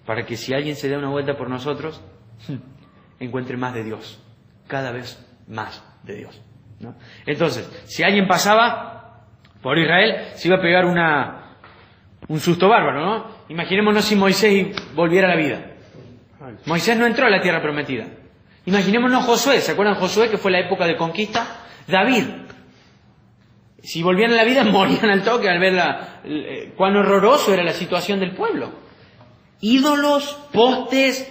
Para que si alguien se da una vuelta por nosotros, encuentre más de Dios. Cada vez más de Dios, ¿no? Entonces, si alguien pasaba por Israel, se iba a pegar un susto bárbaro, ¿no? Imaginémonos si Moisés volviera a la vida. Moisés no entró a la tierra prometida. Imaginémonos Josué, ¿se acuerdan Josué, que fue la época de conquista? David. Si volvían a la vida, morían al toque al ver cuán horroroso era la situación del pueblo. Ídolos, postes,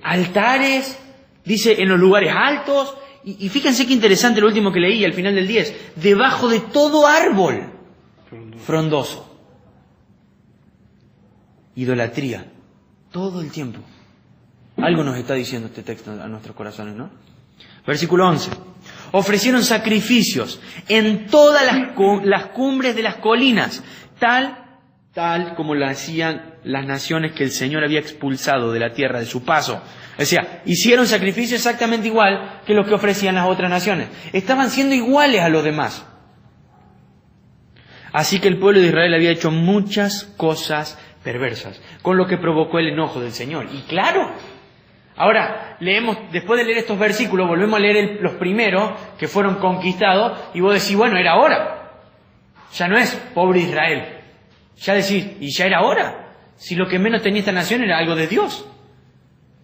altares, dice en los lugares altos. Y fíjense qué interesante lo último que leí al final del 10. Debajo de todo árbol frondoso. Idolatría. Todo el tiempo. Algo nos está diciendo este texto a nuestros corazones, ¿no? Versículo 11. Ofrecieron sacrificios en todas las cumbres de las colinas, tal como lo hacían las naciones que el Señor había expulsado de la tierra de su paso. O sea, hicieron sacrificios exactamente igual que los que ofrecían las otras naciones. Estaban siendo iguales a los demás. Así que el pueblo de Israel había hecho muchas cosas perversas, con lo que provocó el enojo del Señor. Y claro, ahora leemos, después de leer estos versículos, volvemos a leer los primeros que fueron conquistados, y vos decís, bueno, era hora. Ya no es pobre Israel. Ya decís, y ya era hora. Si lo que menos tenía esta nación era algo de Dios.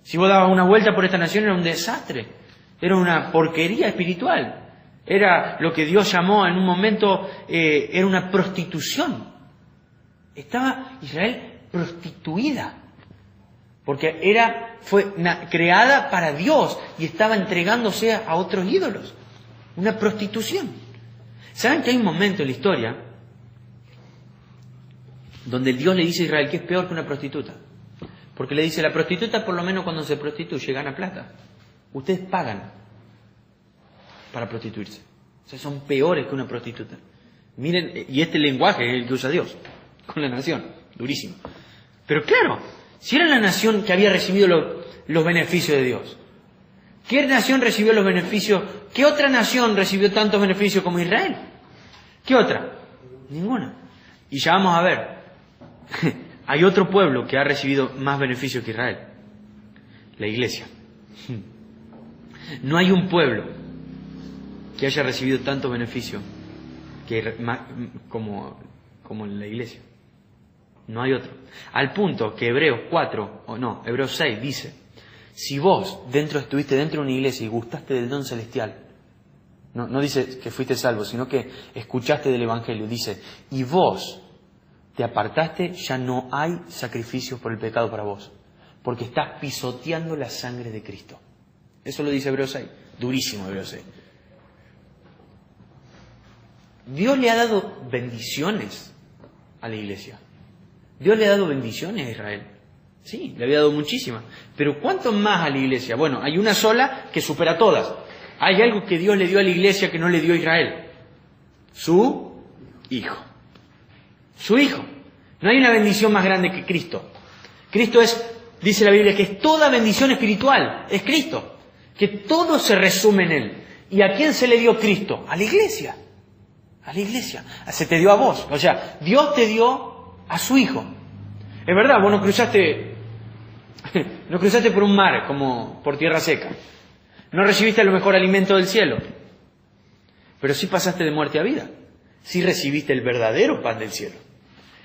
Si vos dabas una vuelta por esta nación era un desastre. Era una porquería espiritual. Era lo que Dios llamó en un momento, era una prostitución. Estaba Israel prostituida. Porque fue creada para Dios y estaba entregándose a otros ídolos. Una prostitución. ¿Saben que hay un momento en la historia donde Dios le dice a Israel que es peor que una prostituta? Porque le dice, la prostituta por lo menos cuando se prostituye gana plata. Ustedes pagan para prostituirse. O sea, son peores que una prostituta. Miren, y este lenguaje es el que usa Dios con la nación. Durísimo. Pero claro, si era la nación que había recibido los beneficios de Dios, ¿qué nación recibió los beneficios? ¿Qué otra nación recibió tantos beneficios como Israel? ¿Qué otra? Ninguna. Y ya vamos a ver. Hay otro pueblo que ha recibido más beneficios que Israel. La Iglesia. No hay un pueblo que haya recibido tanto beneficio como la Iglesia. No hay otro. Al punto que Hebreos 6 dice, si vos estuviste dentro de una iglesia y gustaste del don celestial, no dice que fuiste salvo, sino que escuchaste del Evangelio, dice, y vos te apartaste, ya no hay sacrificio por el pecado para vos, porque estás pisoteando la sangre de Cristo. Eso lo dice Hebreos 6, durísimo Hebreos 6. Dios le ha dado bendiciones a la iglesia. Dios le ha dado bendiciones a Israel. Sí, le había dado muchísimas. Pero ¿cuánto más a la iglesia? Bueno, hay una sola que supera todas. Hay algo que Dios le dio a la iglesia que no le dio a Israel. Su Hijo. Su Hijo. No hay una bendición más grande que Cristo. Cristo dice la Biblia, que es toda bendición espiritual. Es Cristo. Que todo se resume en Él. ¿Y a quién se le dio Cristo? A la iglesia. A la iglesia. Se te dio a vos. O sea, Dios te dio a su Hijo. Es verdad, vos no cruzaste por un mar como por tierra seca. No recibiste el mejor alimento del cielo. Pero sí pasaste de muerte a vida. Sí recibiste el verdadero pan del cielo.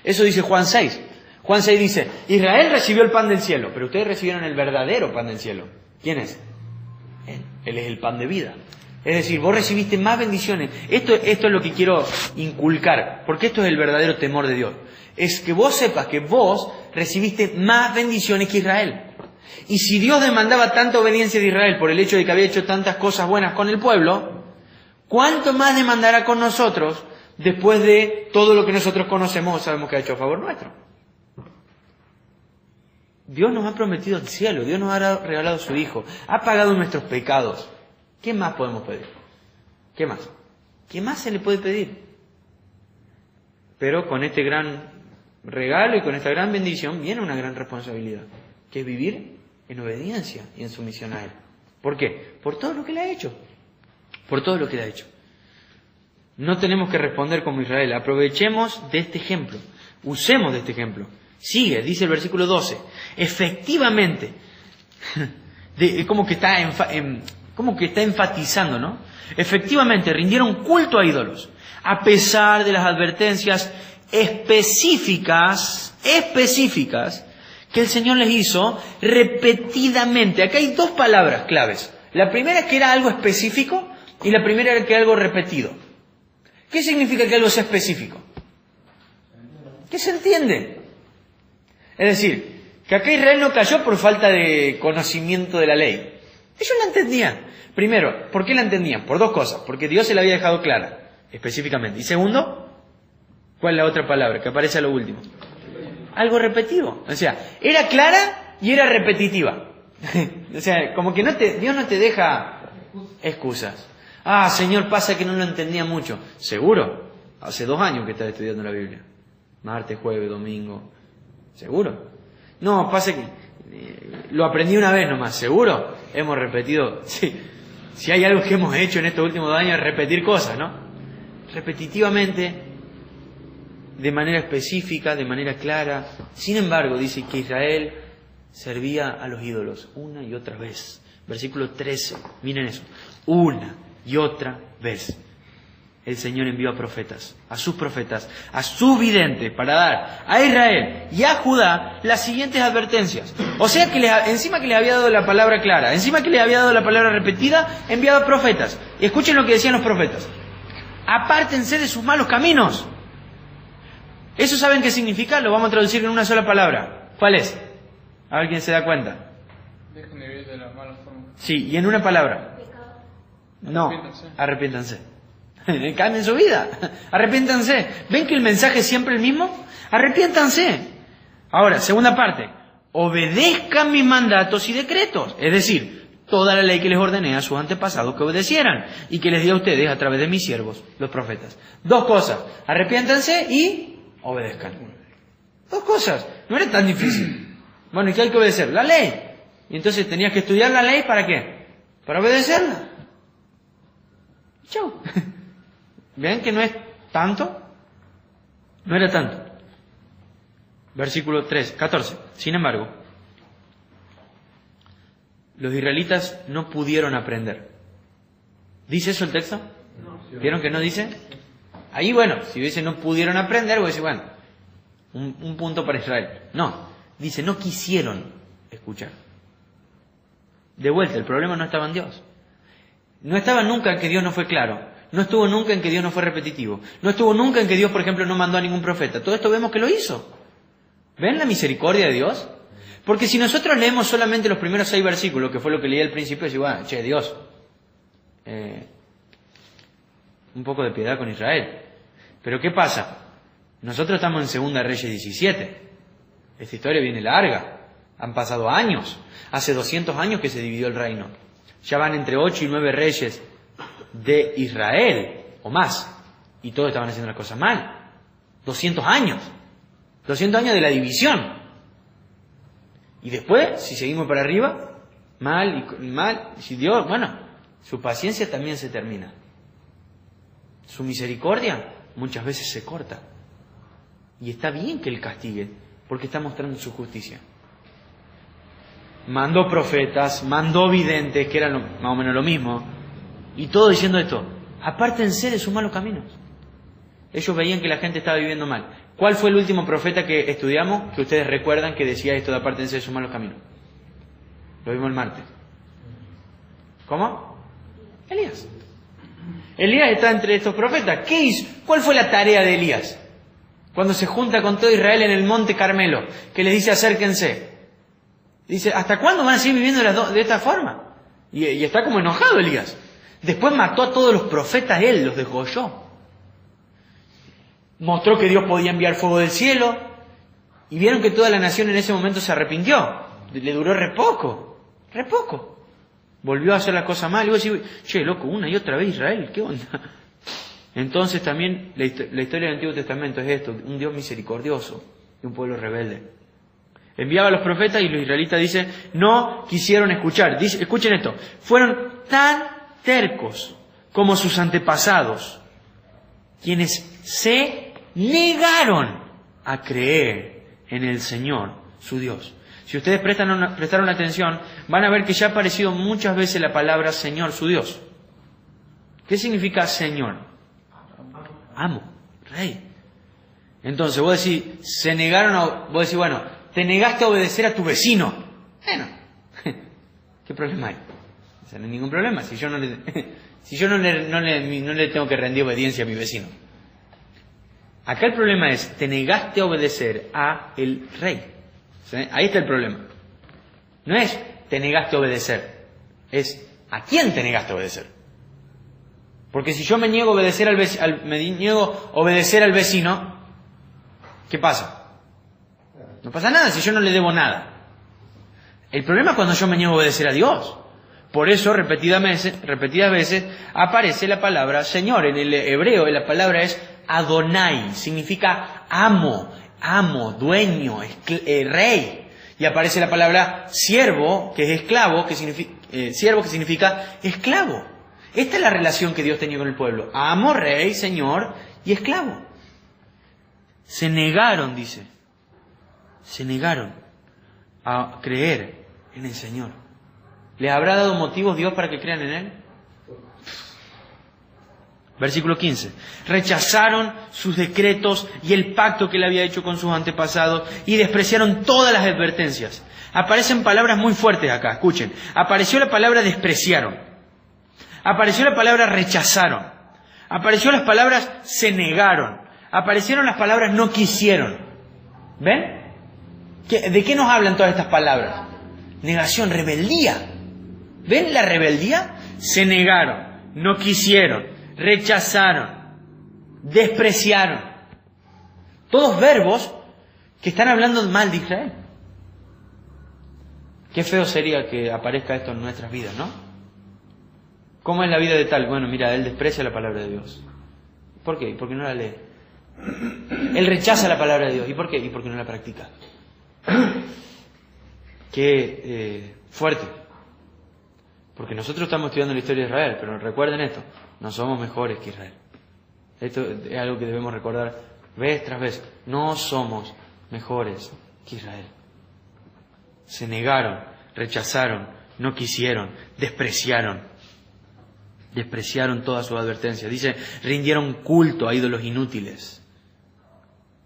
Eso dice Juan 6. Juan 6 dice, Israel recibió el pan del cielo, pero ustedes recibieron el verdadero pan del cielo. ¿Quién es? Él. Él es el pan de vida. Es decir, vos recibiste más bendiciones. Esto es lo que quiero inculcar, porque esto es el verdadero temor de Dios. Es que vos sepas que vos recibiste más bendiciones que Israel. Y si Dios demandaba tanta obediencia de Israel por el hecho de que había hecho tantas cosas buenas con el pueblo, ¿cuánto más demandará con nosotros después de todo lo que nosotros conocemos, sabemos que ha hecho a favor nuestro? Dios nos ha prometido el cielo, Dios nos ha regalado su Hijo, ha pagado nuestros pecados. ¿Qué más podemos pedir? ¿Qué más? ¿Qué más se le puede pedir? Pero con este gran regalo y con esta gran bendición viene una gran responsabilidad, que es vivir en obediencia y en sumisión a Él. ¿Por qué? Por todo lo que le ha hecho. Por todo lo que le ha hecho. No tenemos que responder como Israel. Aprovechemos de este ejemplo. Usemos de este ejemplo. Sigue, dice el versículo 12. Efectivamente, como que está Como que está enfatizando, ¿no? Efectivamente, rindieron culto a ídolos, a pesar de las advertencias específicas que el Señor les hizo repetidamente. Acá hay dos palabras claves. La primera es que era algo específico y la primera era que era algo repetido. ¿Qué significa que algo sea específico? ¿Qué se entiende? Es decir, que acá Israel no cayó por falta de conocimiento de la ley. Ellos la entendían. Primero, ¿por qué la entendían? Por dos cosas. Porque Dios se la había dejado clara, específicamente. Y segundo, ¿cuál es la otra palabra que aparece a lo último? Algo repetido. O sea, era clara y era repetitiva. O sea, como que Dios no te deja excusas. Ah, Señor, pasa que no lo entendía mucho. ¿Seguro? Hace 2 años que estás estudiando la Biblia. Martes, jueves, domingo. ¿Seguro? No, pasa que lo aprendí una vez nomás. ¿Seguro? Hemos repetido. Sí. Si hay algo que hemos hecho en estos últimos 2 años es repetir cosas, ¿no? Repetitivamente, de manera específica, de manera clara. Sin embargo, dice que Israel servía a los ídolos una y otra vez. Versículo 13, miren eso. Una y otra vez. El Señor envió a profetas, a sus videntes, para dar a Israel y a Judá las siguientes advertencias. O sea que encima que les había dado la palabra clara, encima que les había dado la palabra repetida, enviado a profetas. Y escuchen lo que decían los profetas. Apártense de sus malos caminos. ¿Eso saben qué significa? Lo vamos a traducir en una sola palabra. ¿Cuál es? A ver quién se da cuenta. Dejen de vivir de la mala forma. Sí, y en una palabra. No, arrepiéntanse. Cambien su vida. Arrepiéntanse. ¿Ven que el mensaje es siempre el mismo? Arrepiéntanse. Ahora, segunda parte. Obedezcan mis mandatos y decretos. Es decir, toda la ley que les ordené a sus antepasados que obedecieran y que les di a ustedes a través de mis siervos, los profetas. 2 cosas. Arrepiéntanse y obedezcan. 2 cosas. No era tan difícil. Bueno, ¿y qué hay que obedecer? La ley. Y entonces tenías que estudiar la ley ¿para qué? Para obedecerla. Chau. ¿Ven que no es tanto? No era tanto. Versículo 14. Sin embargo, los israelitas no pudieron aprender. ¿Dice eso el texto? ¿Vieron que no dice? Ahí, bueno, si dice no pudieron aprender, voy a decir, bueno, un punto para Israel. No, dice no quisieron escuchar. De vuelta, el problema no estaba en Dios. No estaba nunca en que Dios no fue claro. No estuvo nunca en que Dios no fue repetitivo. No estuvo nunca en que Dios, por ejemplo, no mandó a ningún profeta. Todo esto vemos que lo hizo. ¿Ven la misericordia de Dios? Porque si nosotros leemos solamente los primeros 6 versículos, que fue lo que leí al principio, decimos, bueno, che, Dios, un poco de piedad con Israel. Pero ¿qué pasa? Nosotros estamos en 2 Reyes 17. Esta historia viene larga. Han pasado años. Hace 200 años que se dividió el reino. Ya van entre 8 y 9 reyes de Israel, o más. Y todos estaban haciendo las cosas mal. 200 años. 200 años de la división. Y después, si seguimos para arriba, mal y mal. Si Dios, bueno, su paciencia también se termina. Su misericordia muchas veces se corta. Y está bien que Él castigue, porque está mostrando su justicia. Mandó profetas, mandó videntes, que eran más o menos lo mismo. Y todo diciendo esto, apártense de sus malos caminos. Ellos veían que la gente estaba viviendo mal. ¿Cuál fue el último profeta que estudiamos, que ustedes recuerdan que decía esto de apártense de sus malos caminos? Lo vimos el martes. ¿Cómo? Elías. Elías está entre estos profetas. ¿Qué hizo? ¿Cuál fue la tarea de Elías? Cuando se junta con todo Israel en el monte Carmelo, que les dice acérquense. Dice, ¿hasta cuándo van a seguir viviendo de esta forma? Y está como enojado Elías. Después mató a todos los profetas él, los degolló. Mostró que Dios podía enviar fuego del cielo. Y vieron que toda la nación en ese momento se arrepintió. Le duró re poco. Volvió a hacer la cosa mal. Y vos decís, che, loco, una y otra vez Israel, ¿qué onda? Entonces también la historia del Antiguo Testamento es esto, un Dios misericordioso y un pueblo rebelde. Enviaba a los profetas y los israelitas dicen, no quisieron escuchar. Dice, escuchen esto, fueron tan tercos como sus antepasados, quienes se negaron a creer en el Señor, su Dios. Si ustedes prestaron atención, van a ver que ya ha aparecido muchas veces la palabra Señor, su Dios. ¿Qué significa Señor? Amo, Rey. Entonces vos decís, vos decís, bueno, te negaste a obedecer a tu vecino. Bueno, ¿qué problema hay? O sea, no hay ningún problema. Si yo no le tengo que rendir obediencia a mi vecino. Acá el problema es, te negaste a obedecer a el Rey. ¿Sí? Ahí está el problema. No es te negaste a obedecer, es a quién te negaste a obedecer. Porque si yo me niego a obedecer al vecino, ¿qué pasa? No pasa nada si yo no le debo nada. El problema es cuando yo me niego a obedecer a Dios. Por eso repetidas veces aparece la palabra Señor. En el hebreo la palabra es Adonai, significa amo, dueño, rey. Y aparece la palabra siervo, que es esclavo, siervo que significa esclavo. Esta es la relación que Dios tenía con el pueblo. Amo, rey, señor y esclavo. Se negaron, dice. Se negaron a creer en el Señor. ¿Les habrá dado motivos Dios para que crean en Él? Versículo 15. Rechazaron sus decretos y el pacto que Él había hecho con sus antepasados y despreciaron todas las advertencias. Aparecen palabras muy fuertes acá, escuchen. Apareció la palabra despreciaron. Apareció la palabra rechazaron. Apareció las palabras se negaron. Aparecieron las palabras no quisieron. ¿Ven? ¿De qué nos hablan todas estas palabras? Negación, rebeldía. ¿Ven la rebeldía? Se negaron, no quisieron, rechazaron, despreciaron. Todos verbos que están hablando mal de Israel. Qué feo sería que aparezca esto en nuestras vidas, ¿no? ¿Cómo es la vida de tal? Bueno, mira, él desprecia la palabra de Dios. ¿Por qué? Porque no la lee. Él rechaza la palabra de Dios. ¿Y por qué? Y porque no la practica. Qué fuerte. Porque nosotros estamos estudiando la historia de Israel, pero recuerden esto, no somos mejores que Israel. Esto es algo que debemos recordar vez tras vez. No somos mejores que Israel. Se negaron, rechazaron, no quisieron, despreciaron toda su advertencia. Dice, rindieron culto a ídolos inútiles,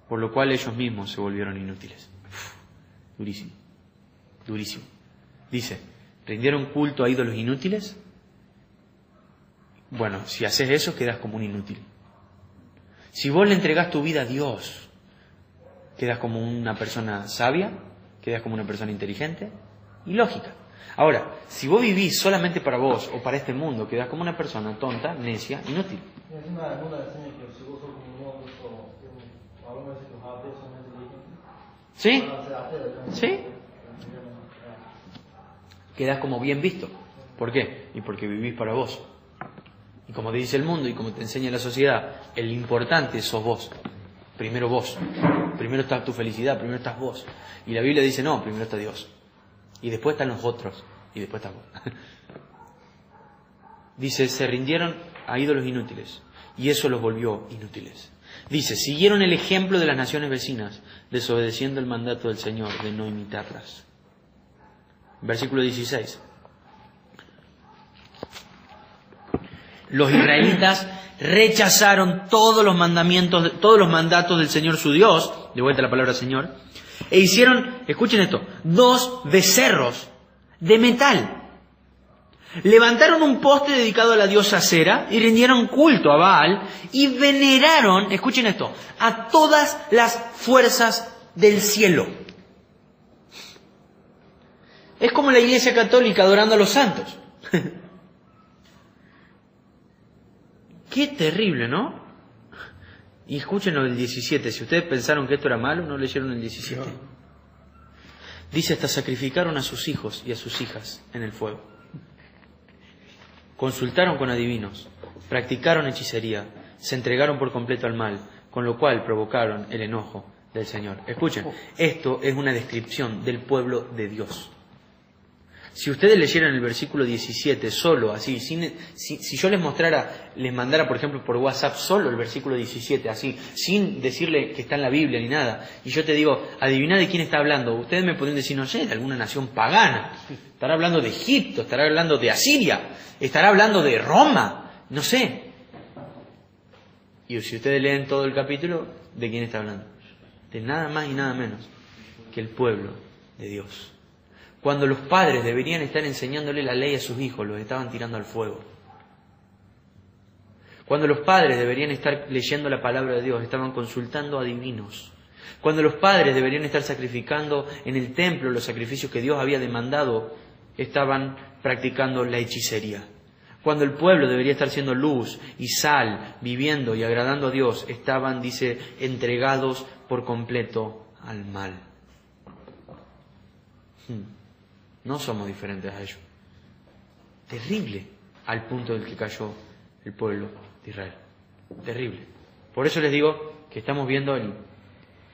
por lo cual ellos mismos se volvieron inútiles. Durísimo, durísimo. Dice, rindieron culto a ídolos inútiles. Bueno, si haces eso quedas como un inútil. Si vos le entregás tu vida a Dios, quedas como una persona sabia, quedas como una persona inteligente y lógica. Ahora, si vos vivís solamente para vos o para este mundo, quedás como una persona tonta, necia, inútil. ¿Sí? ¿Sí? Quedás como bien visto. ¿Por qué? Y porque vivís para vos. Y como te dice el mundo y como te enseña la sociedad, el importante sos vos. Primero vos. Primero está tu felicidad, primero estás vos. Y la Biblia dice, no, primero está Dios. Y después están los otros. Y después estás vos. Dice, se rindieron a ídolos inútiles. Y eso los volvió inútiles. Dice, siguieron el ejemplo de las naciones vecinas, desobedeciendo el mandato del Señor de no imitarlas. Versículo 16. Los israelitas rechazaron todos los mandatos del Señor su Dios, de vuelta la palabra Señor, e hicieron, escuchen esto, 2 becerros de metal. Levantaron un poste dedicado a la diosa Cera y rindieron culto a Baal y veneraron, escuchen esto, a todas las fuerzas del cielo. Es como la Iglesia Católica adorando a los santos. Qué terrible, ¿no? Y escúchenlo del 17. Si ustedes pensaron que esto era malo, no leyeron el 17. Dice, hasta sacrificaron a sus hijos y a sus hijas en el fuego. Consultaron con adivinos, practicaron hechicería, se entregaron por completo al mal, con lo cual provocaron el enojo del Señor. Escuchen, esto es una descripción del pueblo de Dios. Si ustedes leyeran el versículo 17 solo, así, si yo les mandara, por ejemplo, por WhatsApp solo el versículo 17, así, sin decirle que está en la Biblia ni nada, y yo te digo, adivina de quién está hablando, ustedes me podrían decir, no sé, de alguna nación pagana, estará hablando de Egipto, estará hablando de Asiria, estará hablando de Roma, no sé. Y si ustedes leen todo el capítulo, ¿de quién está hablando? De nada más y nada menos que el pueblo de Dios. Cuando los padres deberían estar enseñándole la ley a sus hijos, los estaban tirando al fuego. Cuando los padres deberían estar leyendo la palabra de Dios, estaban consultando a divinos. Cuando los padres deberían estar sacrificando en el templo los sacrificios que Dios había demandado, estaban practicando la hechicería. Cuando el pueblo debería estar siendo luz y sal, viviendo y agradando a Dios, estaban, dice, entregados por completo al mal. No somos diferentes a ellos. Terrible al punto del que cayó el pueblo de Israel. Terrible. Por eso les digo que estamos viendo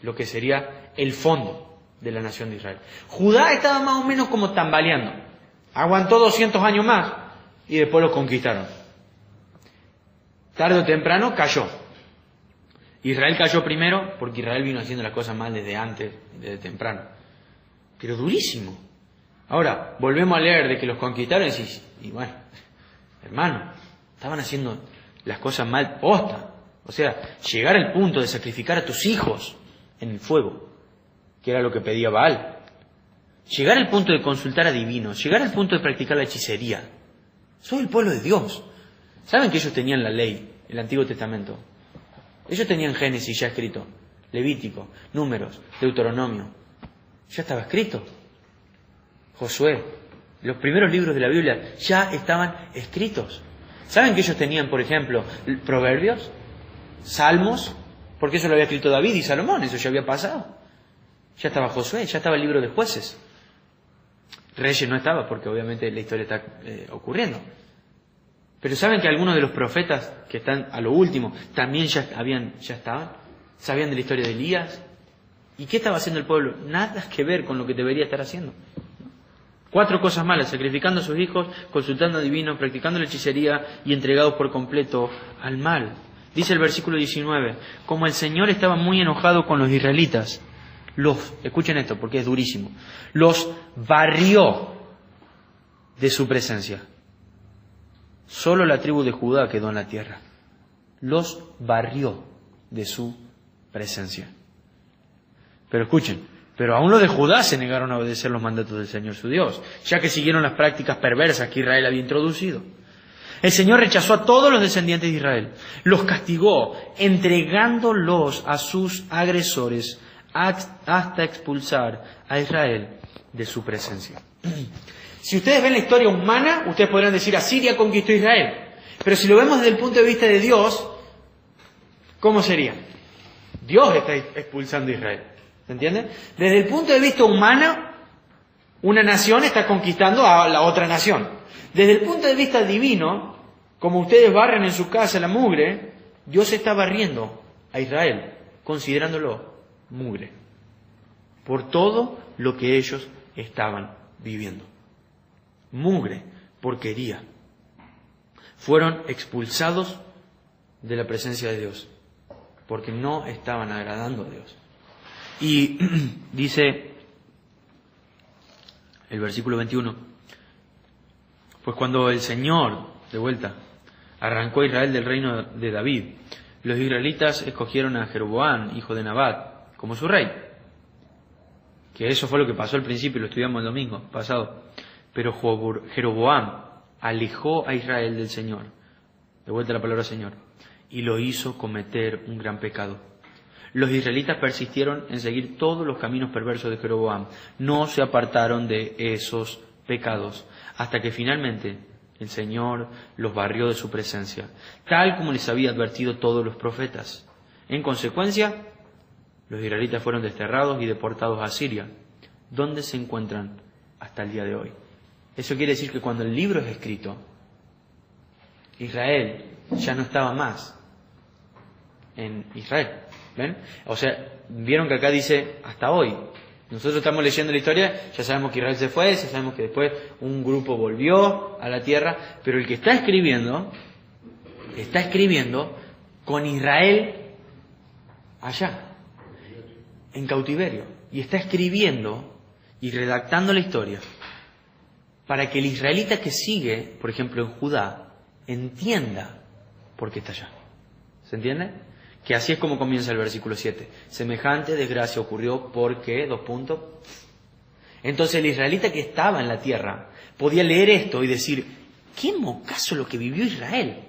lo que sería el fondo de la nación de Israel. Judá estaba más o menos como tambaleando. Aguantó 200 años más y después lo conquistaron. Tarde o temprano cayó. Israel cayó primero porque Israel vino haciendo las cosas mal desde antes, desde temprano. Pero durísimo. Ahora, volvemos a leer de que los conquistaron y bueno, hermano, estaban haciendo las cosas mal posta. O sea, llegar al punto de sacrificar a tus hijos en el fuego, que era lo que pedía Baal. Llegar al punto de consultar a divinos, llegar al punto de practicar la hechicería. Soy el pueblo de Dios. ¿Saben que ellos tenían la ley, el Antiguo Testamento? Ellos tenían Génesis ya escrito, Levítico, Números, Deuteronomio. Ya estaba escrito. Josué, los primeros libros de la Biblia ya estaban escritos. ¿Saben que ellos tenían, por ejemplo, Proverbios, Salmos? Porque eso lo había escrito David y Salomón, eso ya había pasado. Ya estaba Josué, ya estaba el libro de Jueces. Reyes no estaba porque obviamente la historia está ocurriendo. Pero ¿saben que algunos de los profetas que están a lo último también ya estaban? ¿Sabían de la historia de Elías? ¿Y qué estaba haciendo el pueblo? Nada que ver con lo que debería estar haciendo. 4 cosas malas: sacrificando a sus hijos, consultando a divinos, practicando la hechicería y entregados por completo al mal. Dice el versículo 19, como el Señor estaba muy enojado con los israelitas, escuchen esto porque es durísimo, los barrió de su presencia. Solo la tribu de Judá quedó en la tierra. Los barrió de su presencia. Pero escuchen, pero aún los de Judá se negaron a obedecer los mandatos del Señor su Dios, ya que siguieron las prácticas perversas que Israel había introducido. El Señor rechazó a todos los descendientes de Israel, los castigó, entregándolos a sus agresores hasta expulsar a Israel de su presencia. Si ustedes ven la historia humana, ustedes podrán decir Asiria conquistó a Israel. Pero si lo vemos desde el punto de vista de Dios, ¿cómo sería? Dios está expulsando a Israel. ¿Se entiende? Desde el punto de vista humano, una nación está conquistando a la otra nación. Desde el punto de vista divino, como ustedes barren en su casa la mugre, Dios está barriendo a Israel, considerándolo mugre, por todo lo que ellos estaban viviendo. Mugre, porquería. Fueron expulsados de la presencia de Dios, porque no estaban agradando a Dios. Y dice el versículo 21, pues cuando el Señor, de vuelta, arrancó a Israel del reino de David, los israelitas escogieron a Jeroboam, hijo de Nabat, como su rey. Que eso fue lo que pasó al principio, lo estudiamos el domingo pasado. Pero Jeroboam alejó a Israel del Señor, de vuelta la palabra Señor, y lo hizo cometer un gran pecado. Los israelitas persistieron en seguir todos los caminos perversos de Jeroboam, no se apartaron de esos pecados, hasta que finalmente el Señor los barrió de su presencia, tal como les había advertido todos los profetas. En consecuencia, los israelitas fueron desterrados y deportados a Siria, donde se encuentran hasta el día de hoy. Eso quiere decir que cuando el libro es escrito, Israel ya no estaba más en Israel. ¿Ven? O sea, vieron que acá dice hasta hoy, Nosotros estamos leyendo la historia, ya sabemos que Israel se fue, ya sabemos que después un grupo volvió a la tierra, pero el que está escribiendo con Israel allá, en cautiverio, y está escribiendo y redactando la historia para que el israelita que sigue, por ejemplo en Judá, entienda por qué está allá. ¿Se entiende? Que así es como comienza el versículo 7. Semejante desgracia ocurrió porque, Entonces el israelita que estaba en la tierra podía leer esto y decir, qué mocazo lo que vivió Israel.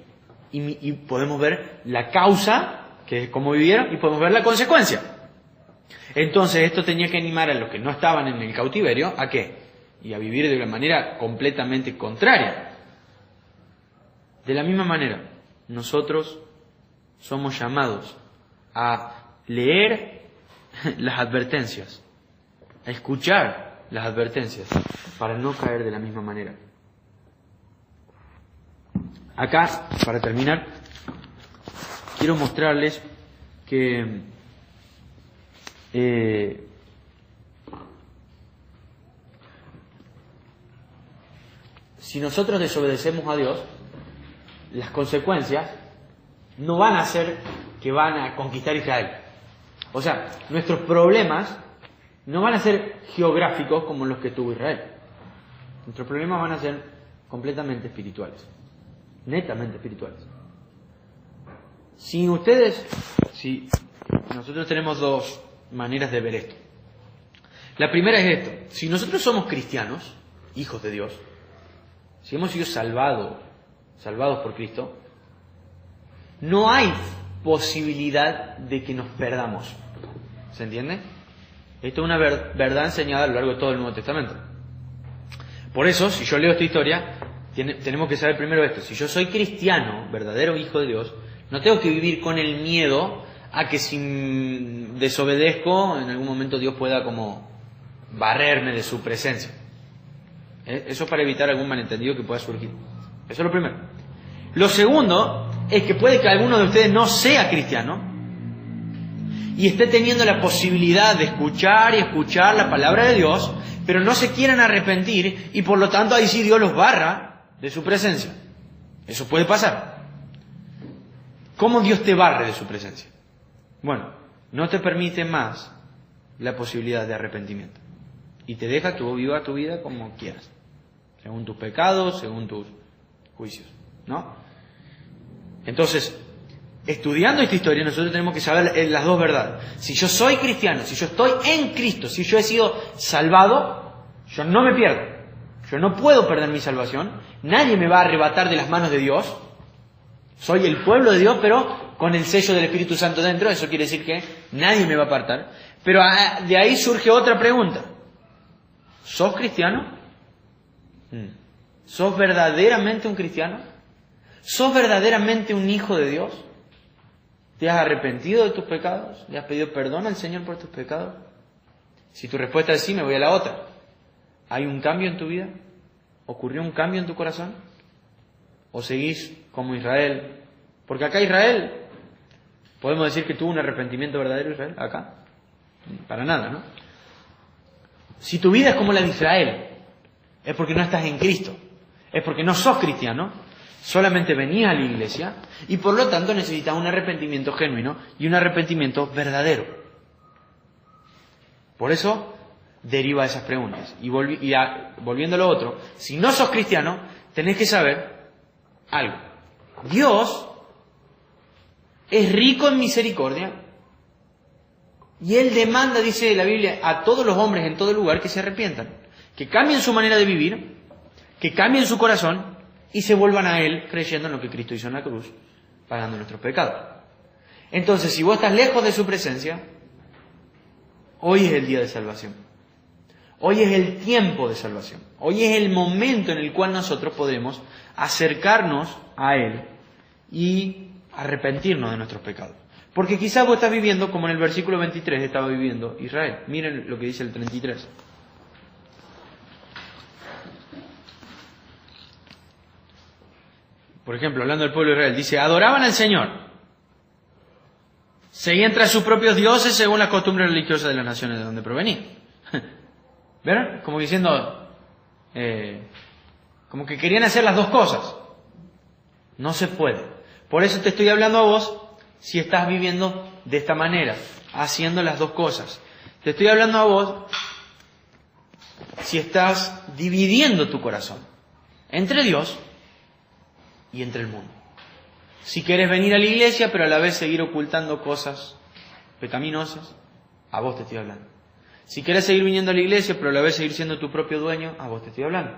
Y podemos ver la causa, que es cómo vivieron, y podemos ver la consecuencia. Entonces esto tenía que animar a los que no estaban en el cautiverio, ¿a qué? Y a vivir de una manera completamente contraria. De la misma manera, nosotros somos llamados a leer las advertencias, a escuchar las advertencias, para no caer de la misma manera. Acá, para terminar, quiero mostrarles que si nosotros desobedecemos a Dios, las consecuencias no van a ser que van a conquistar Israel. O sea, nuestros problemas no van a ser geográficos como los que tuvo Israel. Nuestros problemas van a ser completamente espirituales, netamente espirituales. Si nosotros tenemos dos maneras de ver esto. La primera es esto: si nosotros somos cristianos, hijos de Dios, si hemos sido salvados por Cristo, no hay posibilidad de que nos perdamos. ¿Se entiende? Esto es una verdad enseñada a lo largo de todo el Nuevo Testamento. Por eso, si yo leo esta historia, tenemos que saber primero esto: si yo soy cristiano, verdadero hijo de Dios, no tengo que vivir con el miedo a que si desobedezco, en algún momento Dios pueda como barrerme de su presencia. Eso para evitar algún malentendido que pueda surgir. Eso es lo primero. Lo segundo es que puede que alguno de ustedes no sea cristiano y esté teniendo la posibilidad de escuchar y escuchar la palabra de Dios, pero no se quieran arrepentir y por lo tanto ahí sí Dios los barra de su presencia. Eso puede pasar. ¿Cómo Dios te barre de su presencia? Bueno, no te permite más la posibilidad de arrepentimiento y te deja que vos vivas tu vida como quieras, según tus pecados, según tus juicios, ¿no? Entonces, estudiando esta historia, nosotros tenemos que saber las dos verdades. Si yo soy cristiano, si yo estoy en Cristo, si yo he sido salvado, yo no me pierdo. Yo no puedo perder mi salvación. Nadie me va a arrebatar de las manos de Dios. Soy el pueblo de Dios, pero con el sello del Espíritu Santo dentro. Eso quiere decir que nadie me va a apartar. Pero de ahí surge otra pregunta. ¿Sos cristiano? ¿Sos verdaderamente un cristiano? ¿Sos verdaderamente un hijo de Dios? ¿Te has arrepentido de tus pecados? ¿Le has pedido perdón al Señor por tus pecados? Si tu respuesta es sí, me voy a la otra. ¿Hay un cambio en tu vida? ¿Ocurrió un cambio en tu corazón? ¿O seguís como Israel? Porque acá Israel, ¿podemos decir que tuvo un arrepentimiento verdadero Israel? Acá. Para nada, ¿no? Si tu vida es como la de Israel, es porque no estás en Cristo. Es porque no sos cristiano. Solamente venías a la iglesia y por lo tanto necesitas un arrepentimiento genuino y un arrepentimiento verdadero. Por eso deriva esas preguntas. Y volviendo a lo otro, si no sos cristiano, tenés que saber algo. Dios es rico en misericordia y Él demanda, dice la Biblia, a todos los hombres en todo lugar que se arrepientan, que cambien su manera de vivir, que cambien su corazón y se vuelvan a Él creyendo en lo que Cristo hizo en la cruz, pagando nuestros pecados. Entonces, si vos estás lejos de su presencia, hoy es el día de salvación. Hoy es el tiempo de salvación. Hoy es el momento en el cual nosotros podemos acercarnos a Él y arrepentirnos de nuestros pecados. Porque quizás vos estás viviendo como en el versículo 23 estaba viviendo Israel. Miren lo que dice el 33. Por ejemplo, hablando del pueblo de Israel, dice: adoraban al Señor, seguían tras sus propios dioses según las costumbres religiosas de las naciones de donde provenían. ¿Vieron? Como diciendo, como que querían hacer las dos cosas. No se puede. Por eso te estoy hablando a vos si estás viviendo de esta manera, haciendo las dos cosas. Te estoy hablando a vos si estás dividiendo tu corazón entre Dios y entre el mundo. Si querés venir a la iglesia, pero a la vez seguir ocultando cosas pecaminosas, a vos te estoy hablando. Si querés seguir viniendo a la iglesia, pero a la vez seguir siendo tu propio dueño, a vos te estoy hablando.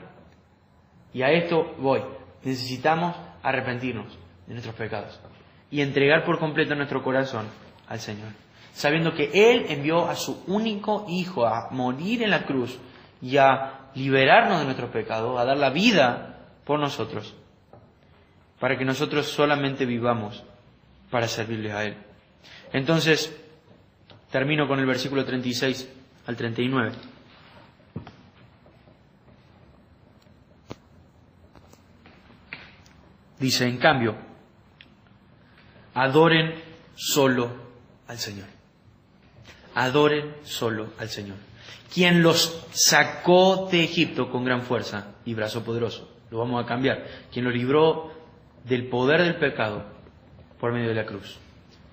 Y a esto voy. Necesitamos arrepentirnos de nuestros pecados y entregar por completo nuestro corazón al Señor, sabiendo que Él envió a su único Hijo a morir en la cruz y a liberarnos de nuestros pecados, a dar la vida por nosotros, para que nosotros solamente vivamos para servirle a Él. Entonces, termino con el versículo 36 al 39. Dice, en cambio, adoren solo al Señor. Adoren solo al Señor, quien los sacó de Egipto con gran fuerza y brazo poderoso. Lo vamos a cambiar. Quien los libró del poder del pecado por medio de la cruz.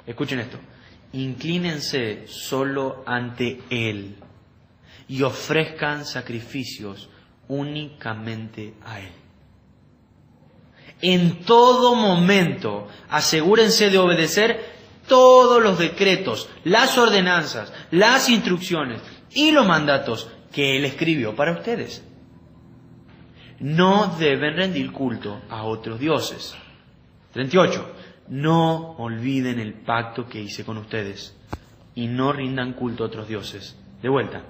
Escuchen esto. Inclínense solo ante Él y ofrezcan sacrificios únicamente a Él. En todo momento asegúrense de obedecer todos los decretos, las ordenanzas, las instrucciones y los mandatos que Él escribió para ustedes. No deben rendir culto a otros dioses. 38. No olviden el pacto que hice con ustedes y no rindan culto a otros dioses. De vuelta.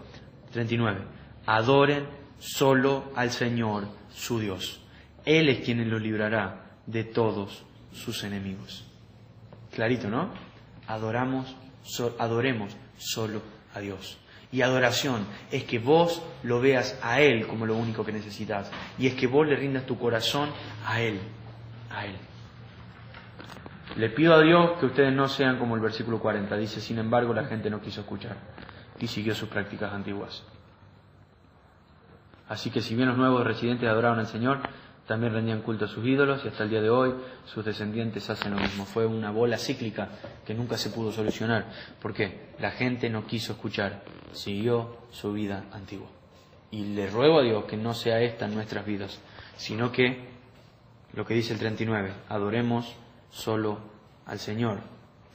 39. Adoren solo al Señor, su Dios. Él es quien los librará de todos sus enemigos. Clarito, ¿no? Adoremos solo a Dios. Y adoración es que vos lo veas a Él como lo único que necesitas. Y es que vos le rindas tu corazón a Él. A Él. Le pido a Dios que ustedes no sean como el versículo 40. Dice, sin embargo, la gente no quiso escuchar y siguió sus prácticas antiguas. Así que si bien los nuevos residentes adoraron al Señor, también rendían culto a sus ídolos y hasta el día de hoy sus descendientes hacen lo mismo. Fue una bola cíclica que nunca se pudo solucionar. ¿Por qué? La gente no quiso escuchar, siguió su vida antigua. Y le ruego a Dios que no sea esta en nuestras vidas, sino que, lo que dice el 39, adoremos solo al Señor.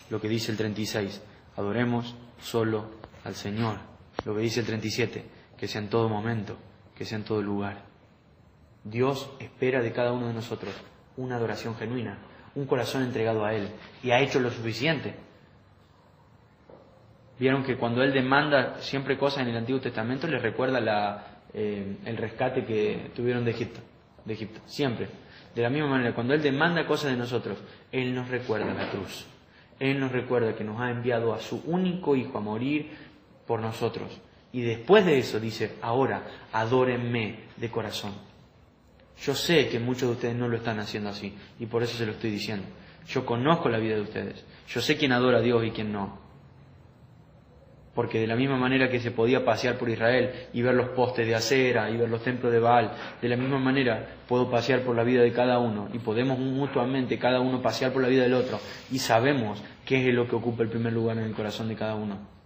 Lo que dice el 36, adoremos solo al Señor. Lo que dice el 37, que sea en todo momento, que sea en todo lugar. Dios espera de cada uno de nosotros una adoración genuina, un corazón entregado a Él, y ha hecho lo suficiente. Vieron que cuando Él demanda siempre cosas en el Antiguo Testamento, les recuerda el rescate que tuvieron de Egipto, siempre. De la misma manera, cuando Él demanda cosas de nosotros, Él nos recuerda la cruz. Él nos recuerda que nos ha enviado a su único Hijo a morir por nosotros. Y después de eso dice, ahora adórenme de corazón. Yo sé que muchos de ustedes no lo están haciendo así, y por eso se lo estoy diciendo. Yo conozco la vida de ustedes. Yo sé quién adora a Dios y quién no. Porque de la misma manera que se podía pasear por Israel y ver los postes de acera y ver los templos de Baal, de la misma manera puedo pasear por la vida de cada uno y podemos mutuamente cada uno pasear por la vida del otro y sabemos qué es lo que ocupa el primer lugar en el corazón de cada uno.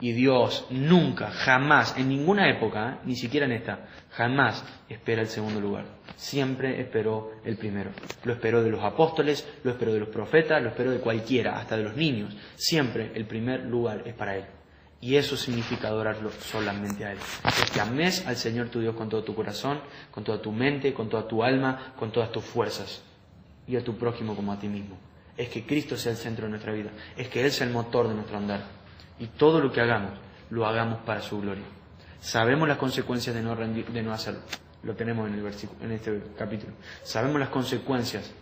Y Dios nunca, jamás, en ninguna época, ni siquiera en esta, jamás espera el segundo lugar. Siempre esperó el primero. Lo esperó de los apóstoles, lo esperó de los profetas, lo esperó de cualquiera, hasta de los niños. Siempre el primer lugar es para Él. Y eso significa adorarlo solamente a Él. Es que ames al Señor tu Dios con todo tu corazón, con toda tu mente, con toda tu alma, con todas tus fuerzas. Y a tu prójimo como a ti mismo. Es que Cristo sea el centro de nuestra vida. Es que Él sea el motor de nuestro andar. Y todo lo que hagamos, lo hagamos para su gloria. Sabemos las consecuencias de no hacerlo. Lo tenemos en este capítulo. Sabemos las consecuencias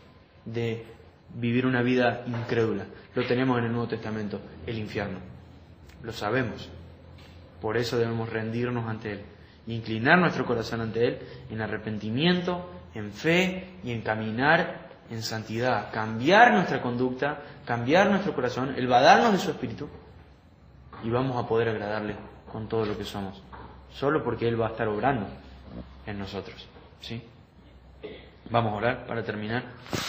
de vivir una vida incrédula. Lo tenemos en el Nuevo Testamento, el infierno. Lo sabemos. Por eso debemos rendirnos ante Él. Y inclinar nuestro corazón ante Él en arrepentimiento, en fe y en caminar en santidad. Cambiar nuestra conducta, cambiar nuestro corazón. Él va a darnos de su Espíritu. Y vamos a poder agradarle con todo lo que somos, solo porque Él va a estar obrando en nosotros, ¿sí? Vamos a orar para terminar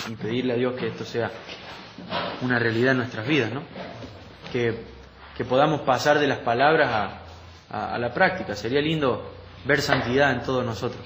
y pedirle a Dios que esto sea una realidad en nuestras vidas, ¿no? Que podamos pasar de las palabras a la práctica. Sería lindo ver santidad en todos nosotros.